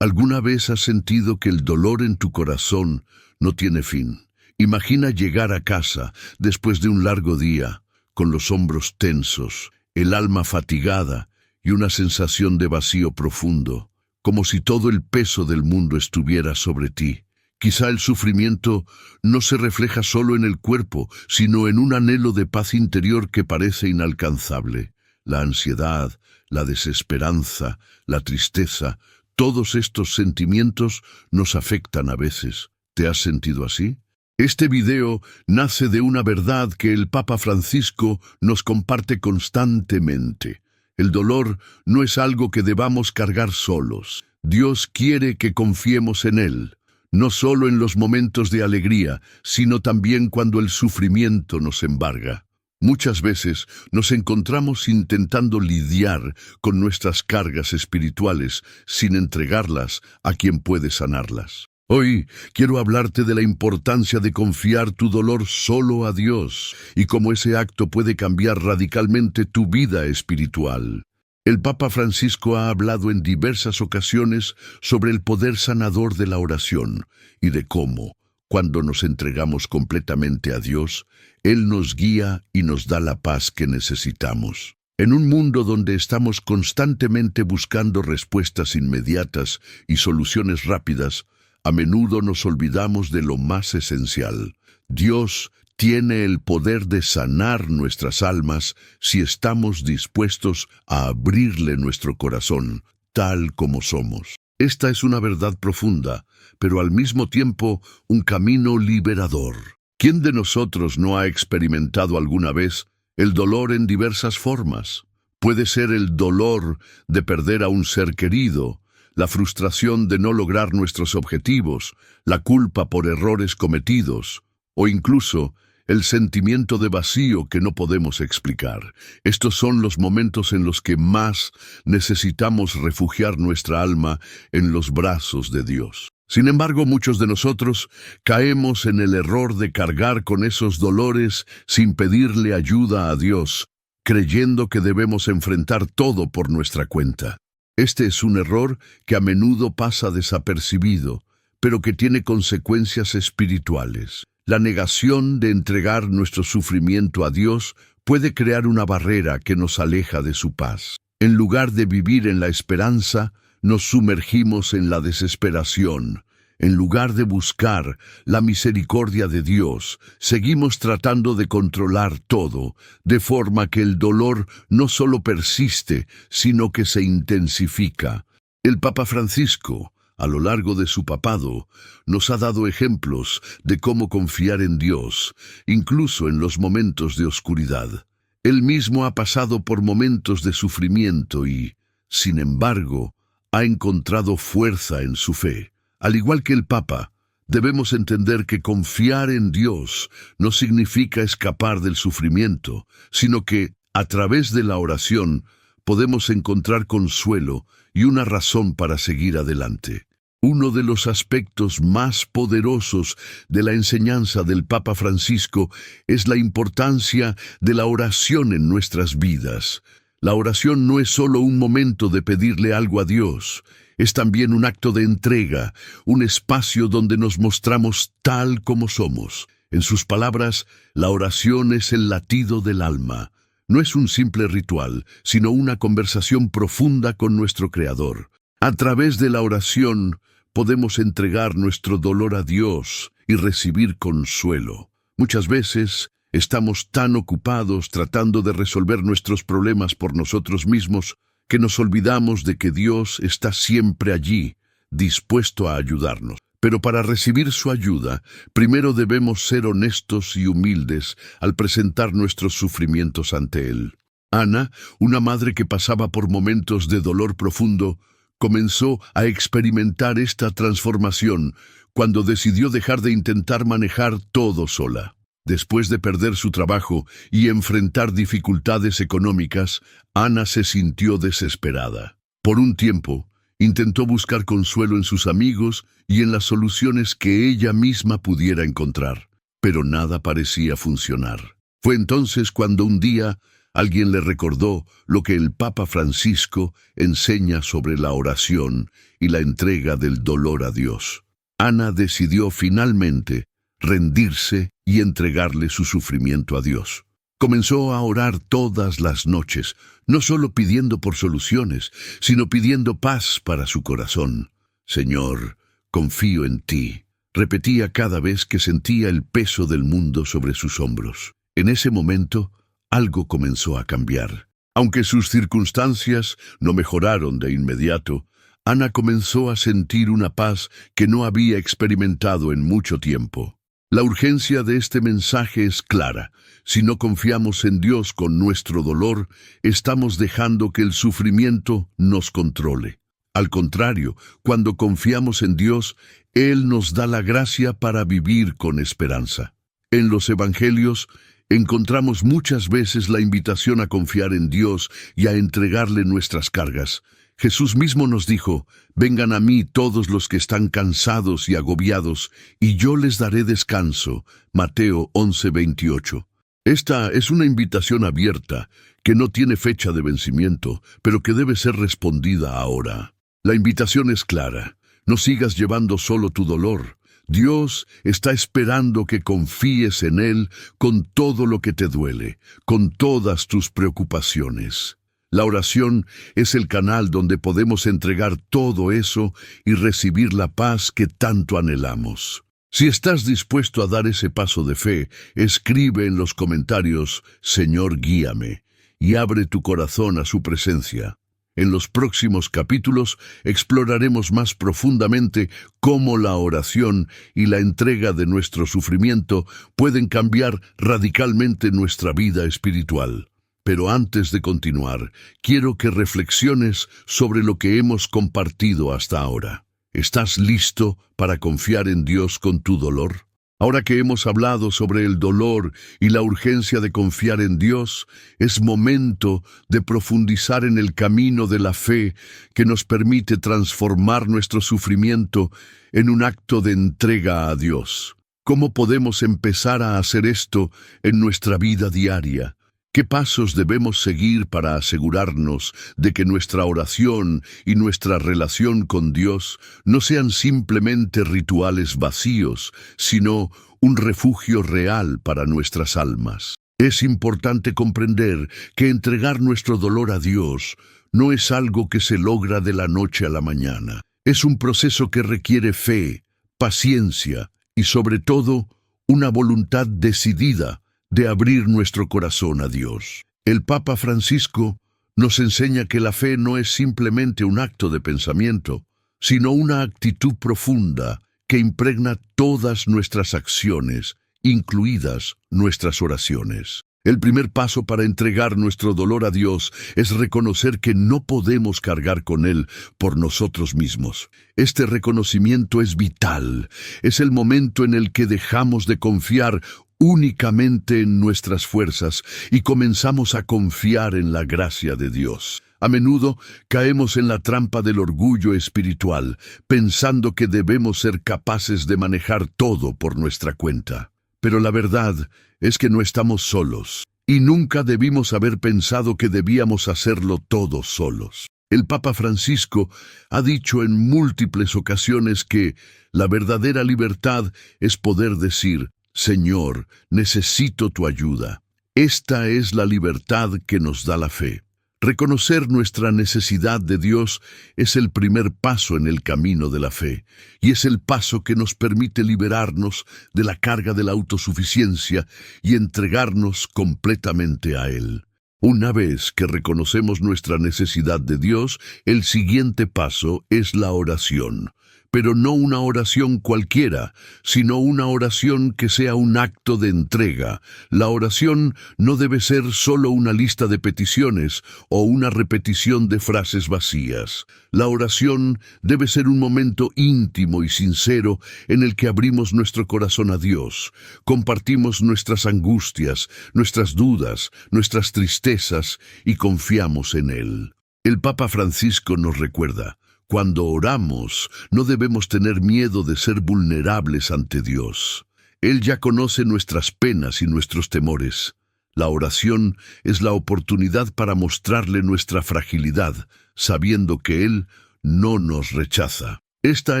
¿Alguna vez has sentido que el dolor en tu corazón no tiene fin? Imagina llegar a casa después de un largo día, con los hombros tensos, el alma fatigada y una sensación de vacío profundo, como si todo el peso del mundo estuviera sobre ti. Quizá el sufrimiento no se refleja solo en el cuerpo, sino en un anhelo de paz interior que parece inalcanzable. La ansiedad, la desesperanza, la tristeza, todos estos sentimientos nos afectan a veces. ¿Te has sentido así? Este video nace de una verdad que el Papa Francisco nos comparte constantemente. El dolor no es algo que debamos cargar solos. Dios quiere que confiemos en Él, no solo en los momentos de alegría, sino también cuando el sufrimiento nos embarga. Muchas veces nos encontramos intentando lidiar con nuestras cargas espirituales sin entregarlas a quien puede sanarlas. Hoy quiero hablarte de la importancia de confiar tu dolor solo a Dios y cómo ese acto puede cambiar radicalmente tu vida espiritual. El Papa Francisco ha hablado en diversas ocasiones sobre el poder sanador de la oración y de cómo, cuando nos entregamos completamente a Dios, Él nos guía y nos da la paz que necesitamos. En un mundo donde estamos constantemente buscando respuestas inmediatas y soluciones rápidas, a menudo nos olvidamos de lo más esencial. Dios tiene el poder de sanar nuestras almas si estamos dispuestos a abrirle nuestro corazón, tal como somos. Esta es una verdad profunda, pero al mismo tiempo un camino liberador. ¿Quién de nosotros no ha experimentado alguna vez el dolor en diversas formas? Puede ser el dolor de perder a un ser querido, la frustración de no lograr nuestros objetivos, la culpa por errores cometidos, o incluso el sentimiento de vacío que no podemos explicar. Estos son los momentos en los que más necesitamos refugiar nuestra alma en los brazos de Dios. Sin embargo, muchos de nosotros caemos en el error de cargar con esos dolores sin pedirle ayuda a Dios, creyendo que debemos enfrentar todo por nuestra cuenta. Este es un error que a menudo pasa desapercibido, pero que tiene consecuencias espirituales. La negación de entregar nuestro sufrimiento a Dios puede crear una barrera que nos aleja de su paz. En lugar de vivir en la esperanza, nos sumergimos en la desesperación. En lugar de buscar la misericordia de Dios, seguimos tratando de controlar todo, de forma que el dolor no solo persiste, sino que se intensifica. El Papa Francisco, a lo largo de su papado, nos ha dado ejemplos de cómo confiar en Dios, incluso en los momentos de oscuridad. Él mismo ha pasado por momentos de sufrimiento y, sin embargo, ha encontrado fuerza en su fe. Al igual que el Papa, debemos entender que confiar en Dios no significa escapar del sufrimiento, sino que, a través de la oración, podemos encontrar consuelo y una razón para seguir adelante. Uno de los aspectos más poderosos de la enseñanza del Papa Francisco es la importancia de la oración en nuestras vidas. La oración no es solo un momento de pedirle algo a Dios, es también un acto de entrega, un espacio donde nos mostramos tal como somos. En sus palabras, la oración es el latido del alma. No es un simple ritual, sino una conversación profunda con nuestro Creador. A través de la oración, podemos entregar nuestro dolor a Dios y recibir consuelo. Muchas veces estamos tan ocupados tratando de resolver nuestros problemas por nosotros mismos que nos olvidamos de que Dios está siempre allí, dispuesto a ayudarnos. Pero para recibir su ayuda, primero debemos ser honestos y humildes al presentar nuestros sufrimientos ante Él. Ana, una madre que pasaba por momentos de dolor profundo, comenzó a experimentar esta transformación cuando decidió dejar de intentar manejar todo sola. Después de perder su trabajo y enfrentar dificultades económicas, Ana se sintió desesperada. Por un tiempo, intentó buscar consuelo en sus amigos y en las soluciones que ella misma pudiera encontrar, pero nada parecía funcionar. Fue entonces cuando un día Alguien le recordó lo que el Papa Francisco enseña sobre la oración y la entrega del dolor a Dios. Ana decidió finalmente rendirse y entregarle su sufrimiento a Dios. Comenzó a orar todas las noches, no solo pidiendo por soluciones, sino pidiendo paz para su corazón. Señor, confío en ti, repetía cada vez que sentía el peso del mundo sobre sus hombros. En ese momento, algo comenzó a cambiar. Aunque sus circunstancias no mejoraron de inmediato, Ana comenzó a sentir una paz que no había experimentado en mucho tiempo. La urgencia de este mensaje es clara. Si no confiamos en Dios con nuestro dolor, estamos dejando que el sufrimiento nos controle. Al contrario, cuando confiamos en Dios, Él nos da la gracia para vivir con esperanza. En los Evangelios, encontramos muchas veces la invitación a confiar en Dios y a entregarle nuestras cargas. Jesús mismo nos dijo: «Vengan a mí todos los que están cansados y agobiados, y yo les daré descanso». Mateo 11:28. Esta es una invitación abierta, que no tiene fecha de vencimiento, pero que debe ser respondida ahora. La invitación es clara: no sigas llevando solo tu dolor. Dios está esperando que confíes en Él con todo lo que te duele, con todas tus preocupaciones. La oración es el canal donde podemos entregar todo eso y recibir la paz que tanto anhelamos. Si estás dispuesto a dar ese paso de fe, escribe en los comentarios: «Señor, guíame», y abre tu corazón a su presencia. En los próximos capítulos exploraremos más profundamente cómo la oración y la entrega de nuestro sufrimiento pueden cambiar radicalmente nuestra vida espiritual. Pero antes de continuar, quiero que reflexiones sobre lo que hemos compartido hasta ahora. ¿Estás listo para confiar en Dios con tu dolor? Ahora que hemos hablado sobre el dolor y la urgencia de confiar en Dios, es momento de profundizar en el camino de la fe que nos permite transformar nuestro sufrimiento en un acto de entrega a Dios. ¿Cómo podemos empezar a hacer esto en nuestra vida diaria? ¿Qué pasos debemos seguir para asegurarnos de que nuestra oración y nuestra relación con Dios no sean simplemente rituales vacíos, sino un refugio real para nuestras almas? Es importante comprender que entregar nuestro dolor a Dios no es algo que se logra de la noche a la mañana. Es un proceso que requiere fe, paciencia y, sobre todo, una voluntad decidida de abrir nuestro corazón a Dios. El Papa Francisco nos enseña que la fe no es simplemente un acto de pensamiento, sino una actitud profunda que impregna todas nuestras acciones, incluidas nuestras oraciones. El primer paso para entregar nuestro dolor a Dios es reconocer que no podemos cargar con Él por nosotros mismos. Este reconocimiento es vital. Es el momento en el que dejamos de confiar únicamente en nuestras fuerzas y comenzamos a confiar en la gracia de Dios. A menudo caemos en la trampa del orgullo espiritual, pensando que debemos ser capaces de manejar todo por nuestra cuenta. Pero la verdad es que no estamos solos, y nunca debimos haber pensado que debíamos hacerlo todos solos. El Papa Francisco ha dicho en múltiples ocasiones que la verdadera libertad es poder decir: «Señor, necesito tu ayuda». Esta es la libertad que nos da la fe. Reconocer nuestra necesidad de Dios es el primer paso en el camino de la fe, y es el paso que nos permite liberarnos de la carga de la autosuficiencia y entregarnos completamente a Él. Una vez que reconocemos nuestra necesidad de Dios, el siguiente paso es la oración. Pero no una oración cualquiera, sino una oración que sea un acto de entrega. La oración no debe ser solo una lista de peticiones o una repetición de frases vacías. La oración debe ser un momento íntimo y sincero en el que abrimos nuestro corazón a Dios, compartimos nuestras angustias, nuestras dudas, nuestras tristezas y confiamos en Él. El Papa Francisco nos recuerda: cuando oramos, no debemos tener miedo de ser vulnerables ante Dios. Él ya conoce nuestras penas y nuestros temores. La oración es la oportunidad para mostrarle nuestra fragilidad, sabiendo que Él no nos rechaza. Esta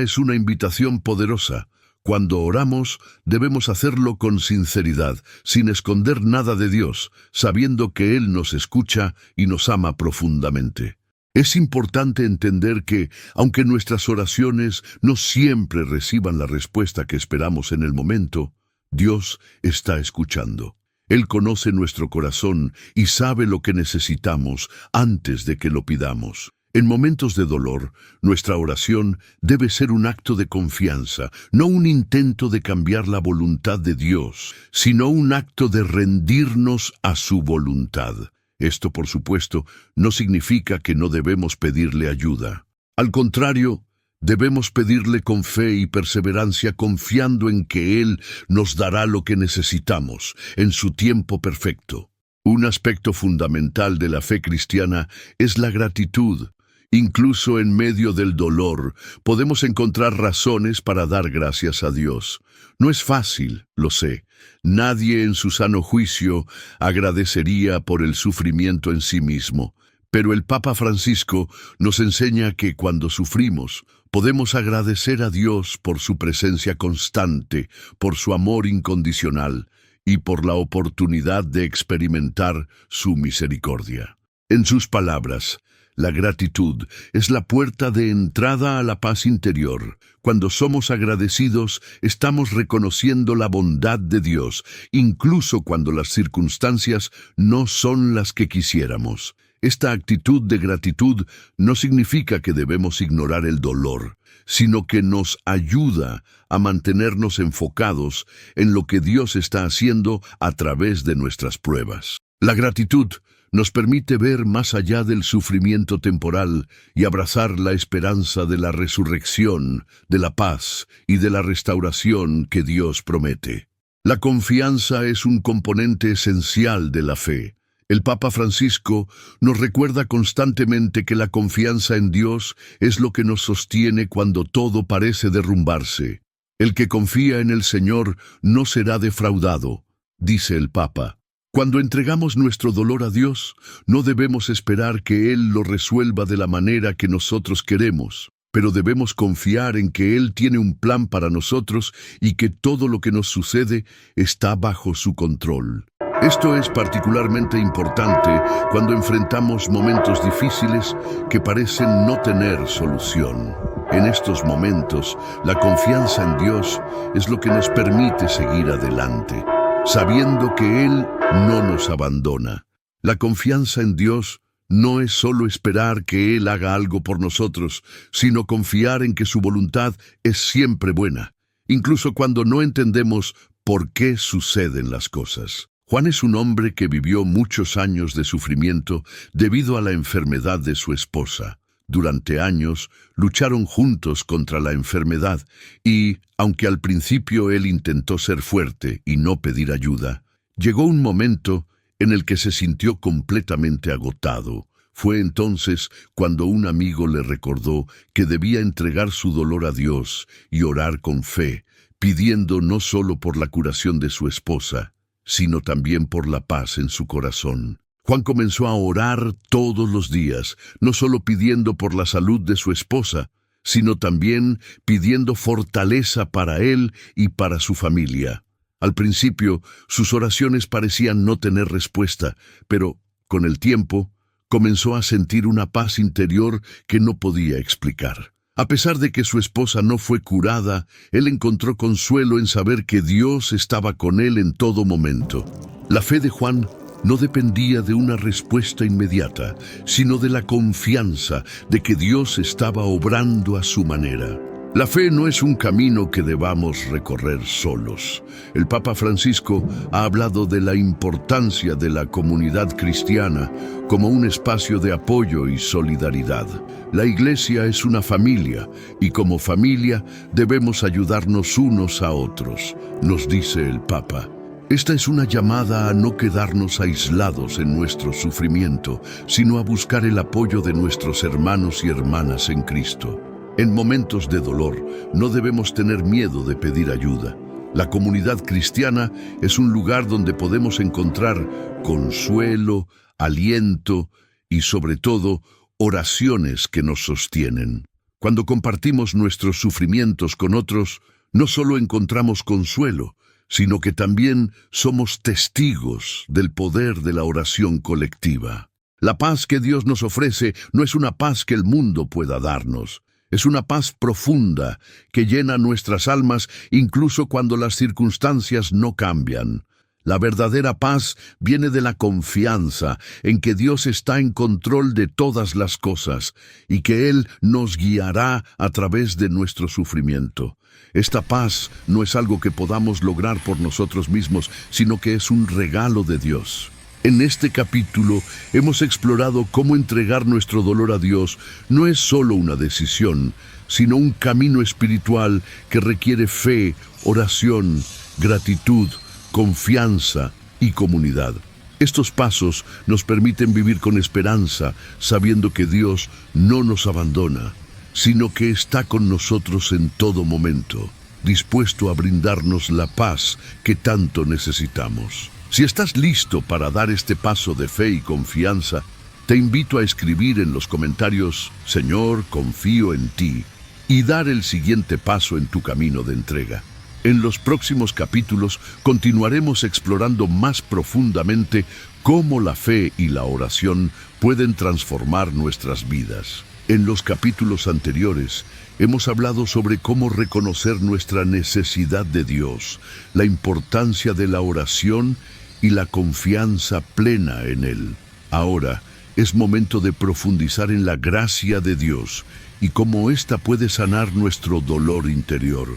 es una invitación poderosa. Cuando oramos, debemos hacerlo con sinceridad, sin esconder nada de Dios, sabiendo que Él nos escucha y nos ama profundamente. Es importante entender que, aunque nuestras oraciones no siempre reciban la respuesta que esperamos en el momento, Dios está escuchando. Él conoce nuestro corazón y sabe lo que necesitamos antes de que lo pidamos. En momentos de dolor, nuestra oración debe ser un acto de confianza, no un intento de cambiar la voluntad de Dios, sino un acto de rendirnos a su voluntad. Esto, por supuesto, no significa que no debemos pedirle ayuda. Al contrario, debemos pedirle con fe y perseverancia, confiando en que Él nos dará lo que necesitamos, en su tiempo perfecto. Un aspecto fundamental de la fe cristiana es la gratitud. Incluso en medio del dolor, podemos encontrar razones para dar gracias a Dios. No es fácil, lo sé. Nadie en su sano juicio agradecería por el sufrimiento en sí mismo. Pero el Papa Francisco nos enseña que cuando sufrimos, podemos agradecer a Dios por su presencia constante, por su amor incondicional y por la oportunidad de experimentar su misericordia. En sus palabras, la gratitud es la puerta de entrada a la paz interior. Cuando somos agradecidos, estamos reconociendo la bondad de Dios, incluso cuando las circunstancias no son las que quisiéramos. Esta actitud de gratitud no significa que debemos ignorar el dolor, sino que nos ayuda a mantenernos enfocados en lo que Dios está haciendo a través de nuestras pruebas. La gratitud nos permite ver más allá del sufrimiento temporal y abrazar la esperanza de la resurrección, de la paz y de la restauración que Dios promete. La confianza es un componente esencial de la fe. El Papa Francisco nos recuerda constantemente que la confianza en Dios es lo que nos sostiene cuando todo parece derrumbarse. El que confía en el Señor no será defraudado, dice el Papa. Cuando entregamos nuestro dolor a Dios, no debemos esperar que Él lo resuelva de la manera que nosotros queremos, pero debemos confiar en que Él tiene un plan para nosotros y que todo lo que nos sucede está bajo su control. Esto es particularmente importante cuando enfrentamos momentos difíciles que parecen no tener solución. En estos momentos, la confianza en Dios es lo que nos permite seguir adelante, sabiendo que Él no nos abandona. La confianza en Dios no es solo esperar que Él haga algo por nosotros, sino confiar en que su voluntad es siempre buena, incluso cuando no entendemos por qué suceden las cosas. Juan es un hombre que vivió muchos años de sufrimiento debido a la enfermedad de su esposa. Durante años lucharon juntos contra la enfermedad y, aunque al principio él intentó ser fuerte y no pedir ayuda, llegó un momento en el que se sintió completamente agotado. Fue entonces cuando un amigo le recordó que debía entregar su dolor a Dios y orar con fe, pidiendo no solo por la curación de su esposa, sino también por la paz en su corazón. Juan comenzó a orar todos los días, no solo pidiendo por la salud de su esposa, sino también pidiendo fortaleza para él y para su familia. Al principio, sus oraciones parecían no tener respuesta, pero, con el tiempo, comenzó a sentir una paz interior que no podía explicar. A pesar de que su esposa no fue curada, él encontró consuelo en saber que Dios estaba con él en todo momento. La fe de Juan no dependía de una respuesta inmediata, sino de la confianza de que Dios estaba obrando a su manera. La fe no es un camino que debamos recorrer solos. El Papa Francisco ha hablado de la importancia de la comunidad cristiana como un espacio de apoyo y solidaridad. La Iglesia es una familia y como familia debemos ayudarnos unos a otros, nos dice el Papa. Esta es una llamada a no quedarnos aislados en nuestro sufrimiento, sino a buscar el apoyo de nuestros hermanos y hermanas en Cristo. En momentos de dolor, no debemos tener miedo de pedir ayuda. La comunidad cristiana es un lugar donde podemos encontrar consuelo, aliento y, sobre todo, oraciones que nos sostienen. Cuando compartimos nuestros sufrimientos con otros, no solo encontramos consuelo, sino que también somos testigos del poder de la oración colectiva. La paz que Dios nos ofrece no es una paz que el mundo pueda darnos. Es una paz profunda que llena nuestras almas incluso cuando las circunstancias no cambian. La verdadera paz viene de la confianza en que Dios está en control de todas las cosas y que Él nos guiará a través de nuestro sufrimiento. Esta paz no es algo que podamos lograr por nosotros mismos, sino que es un regalo de Dios. En este capítulo hemos explorado cómo entregar nuestro dolor a Dios no es solo una decisión, sino un camino espiritual que requiere fe, oración, gratitud, confianza y comunidad. Estos pasos nos permiten vivir con esperanza, sabiendo que Dios no nos abandona, sino que está con nosotros en todo momento, dispuesto a brindarnos la paz que tanto necesitamos. Si estás listo para dar este paso de fe y confianza, te invito a escribir en los comentarios: Señor, confío en ti, y dar el siguiente paso en tu camino de entrega. En los próximos capítulos continuaremos explorando más profundamente cómo la fe y la oración pueden transformar nuestras vidas. En los capítulos anteriores hemos hablado sobre cómo reconocer nuestra necesidad de Dios, la importancia de la oración y la confianza plena en Él. Ahora es momento de profundizar en la gracia de Dios y cómo ésta puede sanar nuestro dolor interior.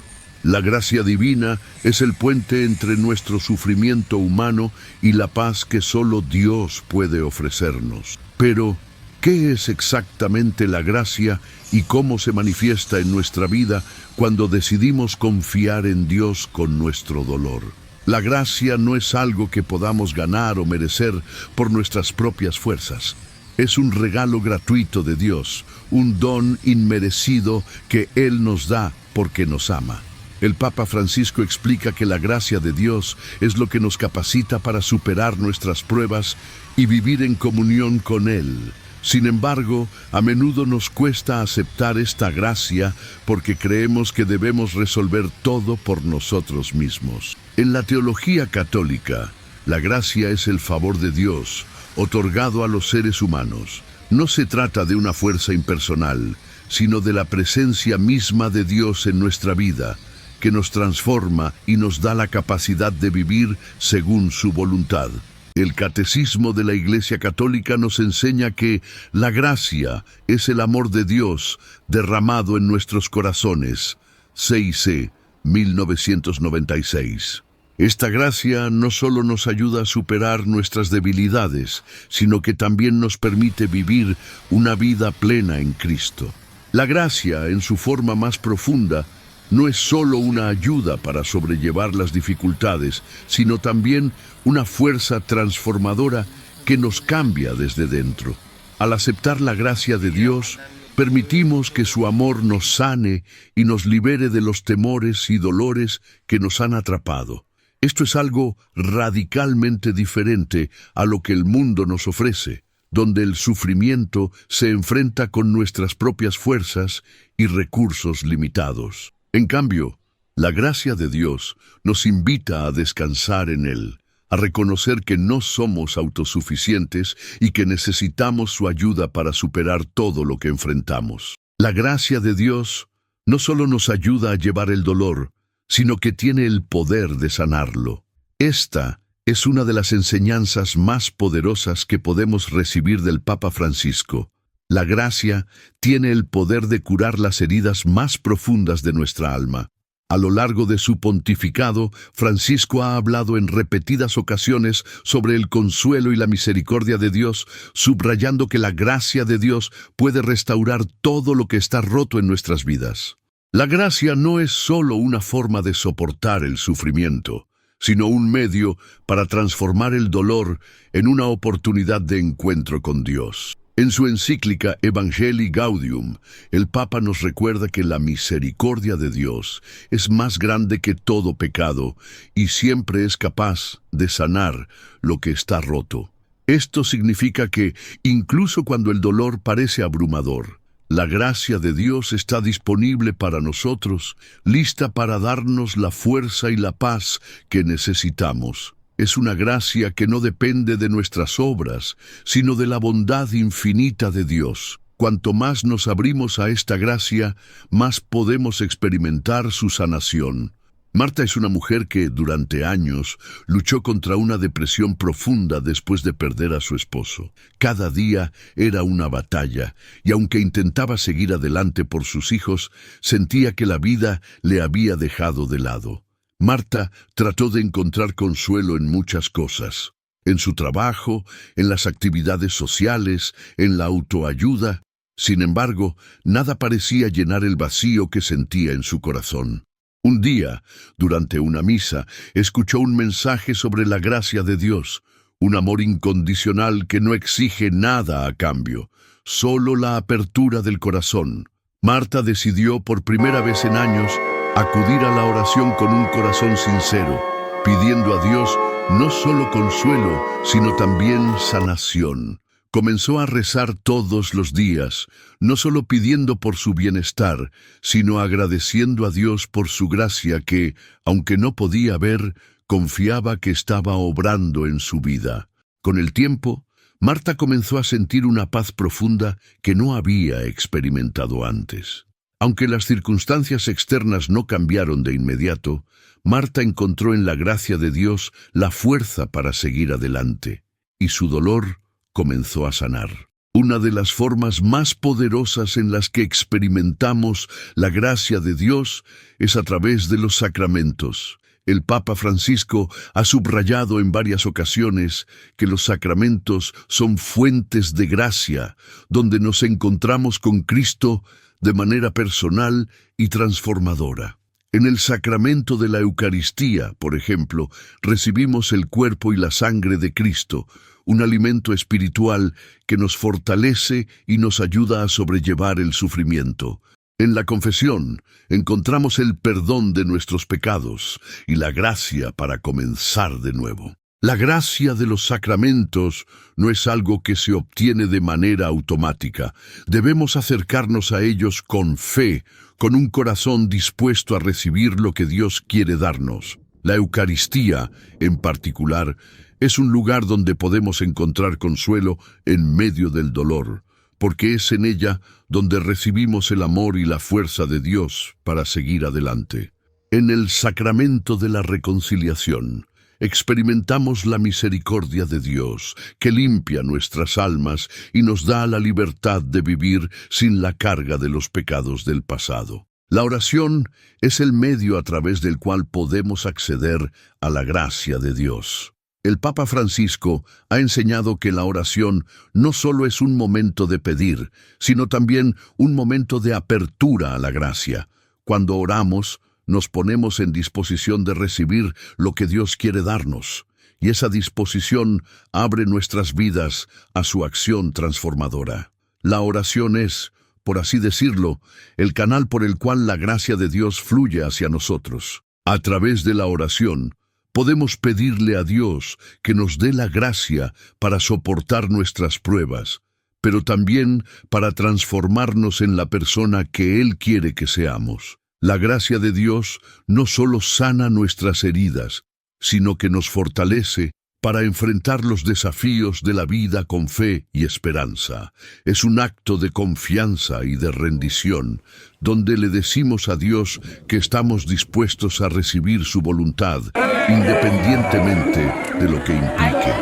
La gracia divina es el puente entre nuestro sufrimiento humano y la paz que solo Dios puede ofrecernos. Pero, ¿qué es exactamente la gracia y cómo se manifiesta en nuestra vida cuando decidimos confiar en Dios con nuestro dolor? La gracia no es algo que podamos ganar o merecer por nuestras propias fuerzas. Es un regalo gratuito de Dios, un don inmerecido que Él nos da porque nos ama. El Papa Francisco explica que la gracia de Dios es lo que nos capacita para superar nuestras pruebas y vivir en comunión con Él. Sin embargo, a menudo nos cuesta aceptar esta gracia porque creemos que debemos resolver todo por nosotros mismos. En la teología católica, la gracia es el favor de Dios, otorgado a los seres humanos. No se trata de una fuerza impersonal, sino de la presencia misma de Dios en nuestra vida, que nos transforma y nos da la capacidad de vivir según su voluntad. El Catecismo de la Iglesia Católica nos enseña que la gracia es el amor de Dios derramado en nuestros corazones. C.I.C. 1996. Esta gracia no solo nos ayuda a superar nuestras debilidades, sino que también nos permite vivir una vida plena en Cristo. La gracia, en su forma más profunda, no es solo una ayuda para sobrellevar las dificultades, sino también una fuerza transformadora que nos cambia desde dentro. Al aceptar la gracia de Dios, permitimos que su amor nos sane y nos libere de los temores y dolores que nos han atrapado. Esto es algo radicalmente diferente a lo que el mundo nos ofrece, donde el sufrimiento se enfrenta con nuestras propias fuerzas y recursos limitados. En cambio, la gracia de Dios nos invita a descansar en Él, a reconocer que no somos autosuficientes y que necesitamos su ayuda para superar todo lo que enfrentamos. La gracia de Dios no solo nos ayuda a llevar el dolor, sino que tiene el poder de sanarlo. Esta es una de las enseñanzas más poderosas que podemos recibir del Papa Francisco. La gracia tiene el poder de curar las heridas más profundas de nuestra alma. A lo largo de su pontificado, Francisco ha hablado en repetidas ocasiones sobre el consuelo y la misericordia de Dios, subrayando que la gracia de Dios puede restaurar todo lo que está roto en nuestras vidas. La gracia no es solo una forma de soportar el sufrimiento, sino un medio para transformar el dolor en una oportunidad de encuentro con Dios. En su encíclica Evangelii Gaudium, el Papa nos recuerda que la misericordia de Dios es más grande que todo pecado y siempre es capaz de sanar lo que está roto. Esto significa que, incluso cuando el dolor parece abrumador, la gracia de Dios está disponible para nosotros, lista para darnos la fuerza y la paz que necesitamos. Es una gracia que no depende de nuestras obras, sino de la bondad infinita de Dios. Cuanto más nos abrimos a esta gracia, más podemos experimentar su sanación. Marta es una mujer que, durante años, luchó contra una depresión profunda después de perder a su esposo. Cada día era una batalla, y aunque intentaba seguir adelante por sus hijos, sentía que la vida le había dejado de lado. Marta trató de encontrar consuelo en muchas cosas, en su trabajo, en las actividades sociales, en la autoayuda. Sin embargo, nada parecía llenar el vacío que sentía en su corazón. Un día, durante una misa, escuchó un mensaje sobre la gracia de Dios, un amor incondicional que no exige nada a cambio, solo la apertura del corazón. Marta decidió por primera vez en años acudir a la oración con un corazón sincero, pidiendo a Dios no solo consuelo, sino también sanación. Comenzó a rezar todos los días, no solo pidiendo por su bienestar, sino agradeciendo a Dios por su gracia que, aunque no podía ver, confiaba que estaba obrando en su vida. Con el tiempo, Marta comenzó a sentir una paz profunda que no había experimentado antes. Aunque las circunstancias externas no cambiaron de inmediato, Marta encontró en la gracia de Dios la fuerza para seguir adelante, y su dolor comenzó a sanar. Una de las formas más poderosas en las que experimentamos la gracia de Dios es a través de los sacramentos. El Papa Francisco ha subrayado en varias ocasiones que los sacramentos son fuentes de gracia, donde nos encontramos con Cristo de manera personal y transformadora. En el sacramento de la Eucaristía, por ejemplo, recibimos el cuerpo y la sangre de Cristo, un alimento espiritual que nos fortalece y nos ayuda a sobrellevar el sufrimiento. En la confesión encontramos el perdón de nuestros pecados y la gracia para comenzar de nuevo. La gracia de los sacramentos no es algo que se obtiene de manera automática. Debemos acercarnos a ellos con fe, con un corazón dispuesto a recibir lo que Dios quiere darnos. La Eucaristía, en particular, es un lugar donde podemos encontrar consuelo en medio del dolor, porque es en ella donde recibimos el amor y la fuerza de Dios para seguir adelante. En el sacramento de la reconciliación, experimentamos la misericordia de Dios, que limpia nuestras almas y nos da la libertad de vivir sin la carga de los pecados del pasado. La oración es el medio a través del cual podemos acceder a la gracia de Dios. El Papa Francisco ha enseñado que la oración no solo es un momento de pedir, sino también un momento de apertura a la gracia. Cuando oramos, nos ponemos en disposición de recibir lo que Dios quiere darnos, y esa disposición abre nuestras vidas a su acción transformadora. La oración es, por así decirlo, el canal por el cual la gracia de Dios fluye hacia nosotros. A través de la oración, podemos pedirle a Dios que nos dé la gracia para soportar nuestras pruebas, pero también para transformarnos en la persona que Él quiere que seamos. La gracia de Dios no solo sana nuestras heridas, sino que nos fortalece para enfrentar los desafíos de la vida con fe y esperanza. Es un acto de confianza y de rendición, donde le decimos a Dios que estamos dispuestos a recibir su voluntad, independientemente de lo que implique.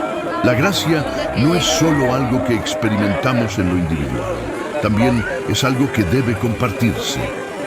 La gracia no es solo algo que experimentamos en lo individual, también es algo que debe compartirse.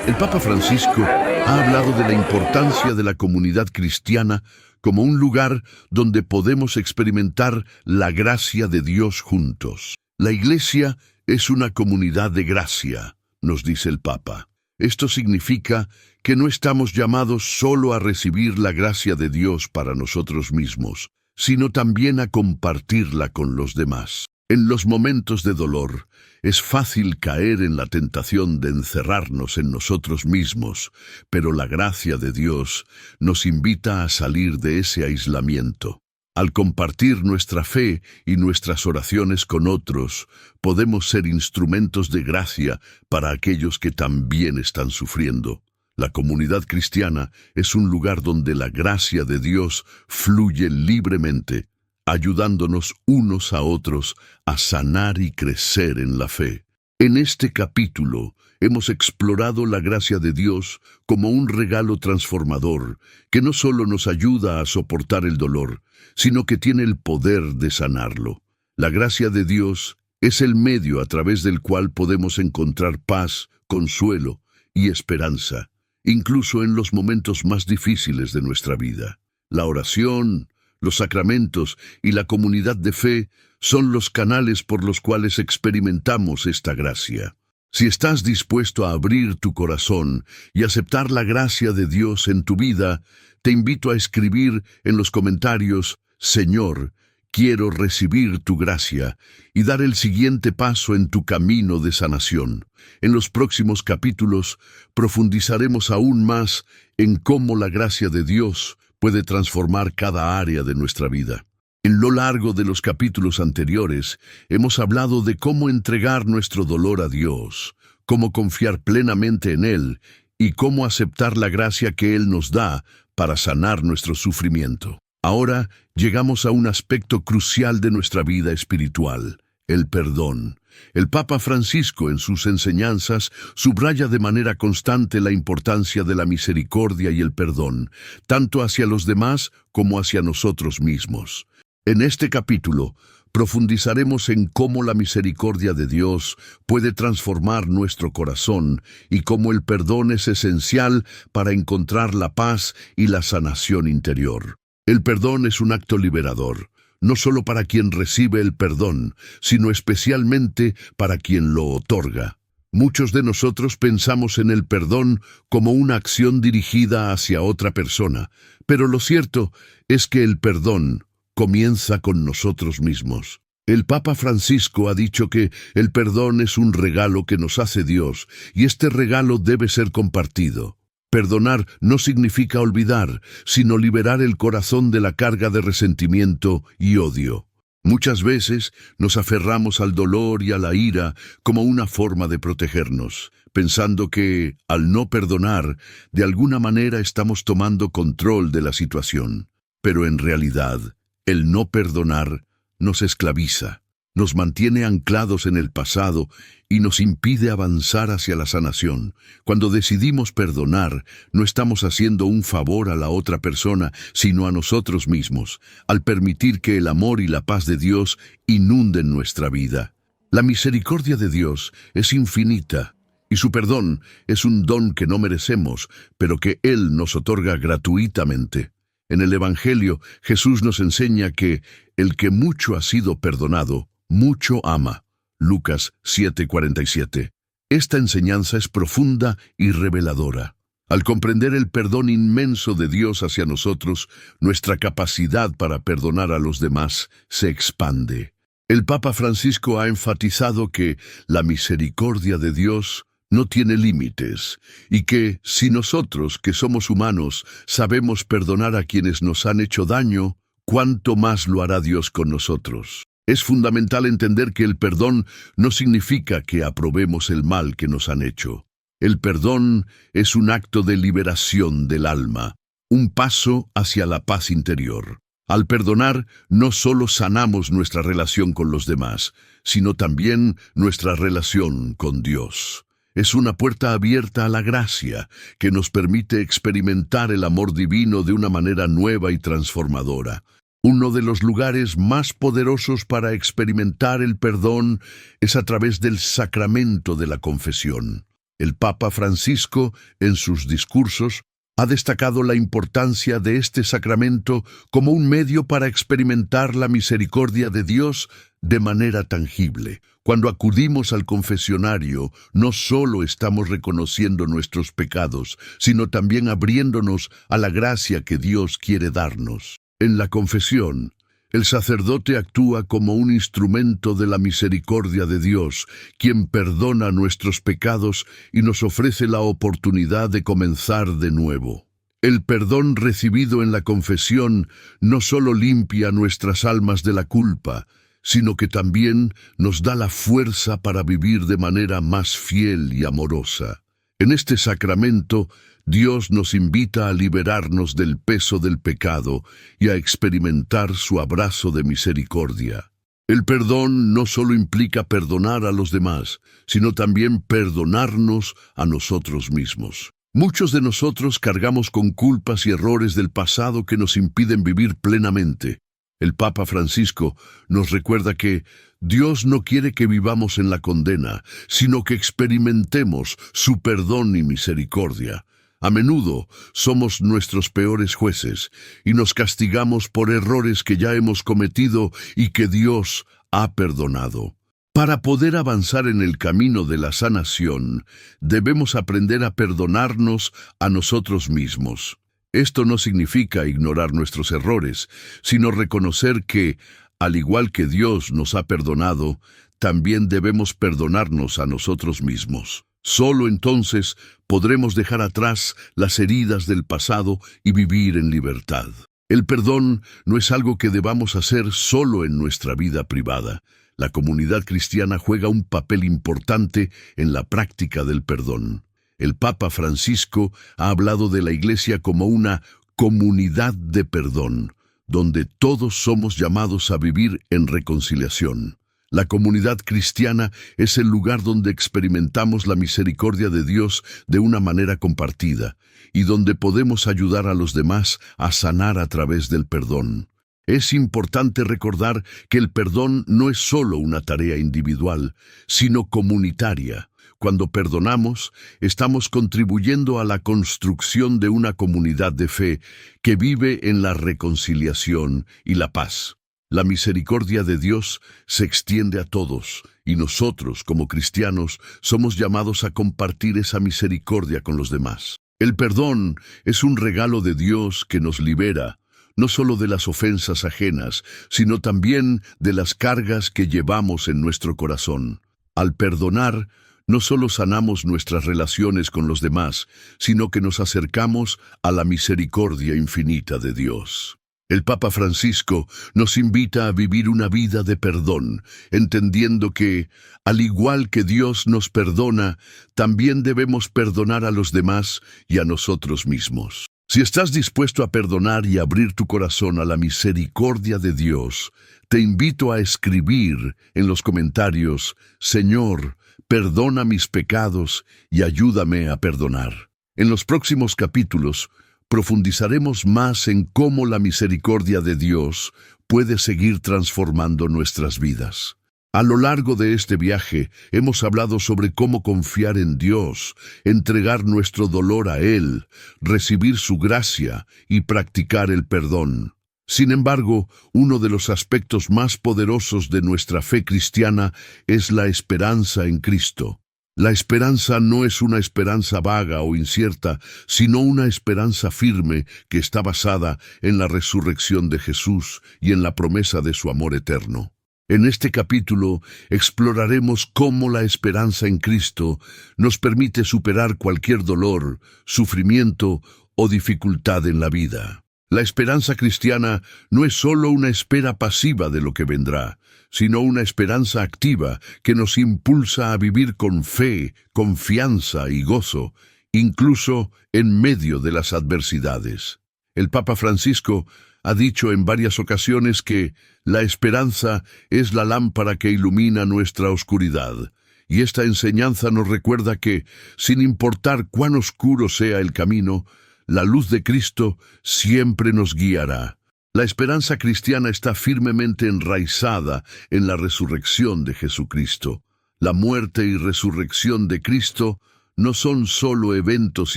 El Papa Francisco ha hablado de la importancia de la comunidad cristiana como un lugar donde podemos experimentar la gracia de Dios juntos. La Iglesia es una comunidad de gracia, nos dice el Papa. Esto significa que no estamos llamados solo a recibir la gracia de Dios para nosotros mismos, sino también a compartirla con los demás. En los momentos de dolor, es fácil caer en la tentación de encerrarnos en nosotros mismos, pero la gracia de Dios nos invita a salir de ese aislamiento. Al compartir nuestra fe y nuestras oraciones con otros, podemos ser instrumentos de gracia para aquellos que también están sufriendo. La comunidad cristiana es un lugar donde la gracia de Dios fluye libremente, ayudándonos unos a otros a sanar y crecer en la fe. En este capítulo hemos explorado la gracia de Dios como un regalo transformador que no solo nos ayuda a soportar el dolor, sino que tiene el poder de sanarlo. La gracia de Dios es el medio a través del cual podemos encontrar paz, consuelo y esperanza, incluso en los momentos más difíciles de nuestra vida. La oración, los sacramentos y la comunidad de fe son los canales por los cuales experimentamos esta gracia. Si estás dispuesto a abrir tu corazón y aceptar la gracia de Dios en tu vida, te invito a escribir en los comentarios: Señor, quiero recibir tu gracia, y dar el siguiente paso en tu camino de sanación. En los próximos capítulos profundizaremos aún más en cómo la gracia de Dios puede transformar cada área de nuestra vida. En lo largo de los capítulos anteriores, hemos hablado de cómo entregar nuestro dolor a Dios, cómo confiar plenamente en Él y cómo aceptar la gracia que Él nos da para sanar nuestro sufrimiento. Ahora llegamos a un aspecto crucial de nuestra vida espiritual: el perdón. El Papa Francisco, en sus enseñanzas, subraya de manera constante la importancia de la misericordia y el perdón, tanto hacia los demás como hacia nosotros mismos. En este capítulo, profundizaremos en cómo la misericordia de Dios puede transformar nuestro corazón y cómo el perdón es esencial para encontrar la paz y la sanación interior. El perdón es un acto liberador, no solo para quien recibe el perdón, sino especialmente para quien lo otorga. Muchos de nosotros pensamos en el perdón como una acción dirigida hacia otra persona, pero lo cierto es que el perdón comienza con nosotros mismos. El Papa Francisco ha dicho que el perdón es un regalo que nos hace Dios, y este regalo debe ser compartido. Perdonar no significa olvidar, sino liberar el corazón de la carga de resentimiento y odio. Muchas veces nos aferramos al dolor y a la ira como una forma de protegernos, pensando que, al no perdonar, de alguna manera estamos tomando control de la situación. Pero en realidad, el no perdonar nos esclaviza, nos mantiene anclados en el pasado y nos impide avanzar hacia la sanación. Cuando decidimos perdonar, no estamos haciendo un favor a la otra persona, sino a nosotros mismos, al permitir que el amor y la paz de Dios inunden nuestra vida. La misericordia de Dios es infinita, y su perdón es un don que no merecemos, pero que Él nos otorga gratuitamente. En el Evangelio, Jesús nos enseña que el que mucho ha sido perdonado, mucho ama. Lucas 7:47. Esta enseñanza es profunda y reveladora. Al comprender el perdón inmenso de Dios hacia nosotros, nuestra capacidad para perdonar a los demás se expande. El Papa Francisco ha enfatizado que la misericordia de Dios no tiene límites, y que, si nosotros, que somos humanos, sabemos perdonar a quienes nos han hecho daño, ¿cuánto más lo hará Dios con nosotros? Es fundamental entender que el perdón no significa que aprobemos el mal que nos han hecho. El perdón es un acto de liberación del alma, un paso hacia la paz interior. Al perdonar, no solo sanamos nuestra relación con los demás, sino también nuestra relación con Dios. Es una puerta abierta a la gracia que nos permite experimentar el amor divino de una manera nueva y transformadora. Uno de los lugares más poderosos para experimentar el perdón es a través del sacramento de la confesión. El Papa Francisco, en sus discursos, ha destacado la importancia de este sacramento como un medio para experimentar la misericordia de Dios de manera tangible. Cuando acudimos al confesionario, no solo estamos reconociendo nuestros pecados, sino también abriéndonos a la gracia que Dios quiere darnos. En la confesión, El sacerdote actúa como un instrumento de la misericordia de Dios, quien perdona nuestros pecados y nos ofrece la oportunidad de comenzar de nuevo. El perdón recibido en la confesión no solo limpia nuestras almas de la culpa, sino que también nos da la fuerza para vivir de manera más fiel y amorosa. En este sacramento, Dios nos invita a liberarnos del peso del pecado y a experimentar su abrazo de misericordia. El perdón no solo implica perdonar a los demás, sino también perdonarnos a nosotros mismos. Muchos de nosotros cargamos con culpas y errores del pasado que nos impiden vivir plenamente. El Papa Francisco nos recuerda que Dios no quiere que vivamos en la condena, sino que experimentemos su perdón y misericordia. A menudo somos nuestros peores jueces y nos castigamos por errores que ya hemos cometido y que Dios ha perdonado. Para poder avanzar en el camino de la sanación, debemos aprender a perdonarnos a nosotros mismos. Esto no significa ignorar nuestros errores, sino reconocer que, al igual que Dios nos ha perdonado, también debemos perdonarnos a nosotros mismos. Solo entonces podremos dejar atrás las heridas del pasado y vivir en libertad. El perdón no es algo que debamos hacer solo en nuestra vida privada. La comunidad cristiana juega un papel importante en la práctica del perdón. El Papa Francisco ha hablado de la Iglesia como una comunidad de perdón, donde todos somos llamados a vivir en reconciliación. La comunidad cristiana es el lugar donde experimentamos la misericordia de Dios de una manera compartida y donde podemos ayudar a los demás a sanar a través del perdón. Es importante recordar que el perdón no es solo una tarea individual, sino comunitaria. Cuando perdonamos, estamos contribuyendo a la construcción de una comunidad de fe que vive en la reconciliación y la paz. La misericordia de Dios se extiende a todos, y nosotros, como cristianos, somos llamados a compartir esa misericordia con los demás. El perdón es un regalo de Dios que nos libera, no solo de las ofensas ajenas, sino también de las cargas que llevamos en nuestro corazón. Al perdonar, no solo sanamos nuestras relaciones con los demás, sino que nos acercamos a la misericordia infinita de Dios. El Papa Francisco nos invita a vivir una vida de perdón, entendiendo que, al igual que Dios nos perdona, también debemos perdonar a los demás y a nosotros mismos. Si estás dispuesto a perdonar y abrir tu corazón a la misericordia de Dios, te invito a escribir en los comentarios: Señor, perdona mis pecados y ayúdame a perdonar. En los próximos capítulos, profundizaremos más en cómo la misericordia de Dios puede seguir transformando nuestras vidas. A lo largo de este viaje hemos hablado sobre cómo confiar en Dios, entregar nuestro dolor a Él, recibir su gracia y practicar el perdón. Sin embargo, uno de los aspectos más poderosos de nuestra fe cristiana es la esperanza en Cristo. La esperanza no es una esperanza vaga o incierta, sino una esperanza firme que está basada en la resurrección de Jesús y en la promesa de su amor eterno. En este capítulo exploraremos cómo la esperanza en Cristo nos permite superar cualquier dolor, sufrimiento o dificultad en la vida. La esperanza cristiana no es solo una espera pasiva de lo que vendrá, sino una esperanza activa que nos impulsa a vivir con fe, confianza y gozo, incluso en medio de las adversidades. El Papa Francisco ha dicho en varias ocasiones que la esperanza es la lámpara que ilumina nuestra oscuridad, y esta enseñanza nos recuerda que, sin importar cuán oscuro sea el camino, la luz de Cristo siempre nos guiará. La esperanza cristiana está firmemente enraizada en la resurrección de Jesucristo. La muerte y resurrección de Cristo no son solo eventos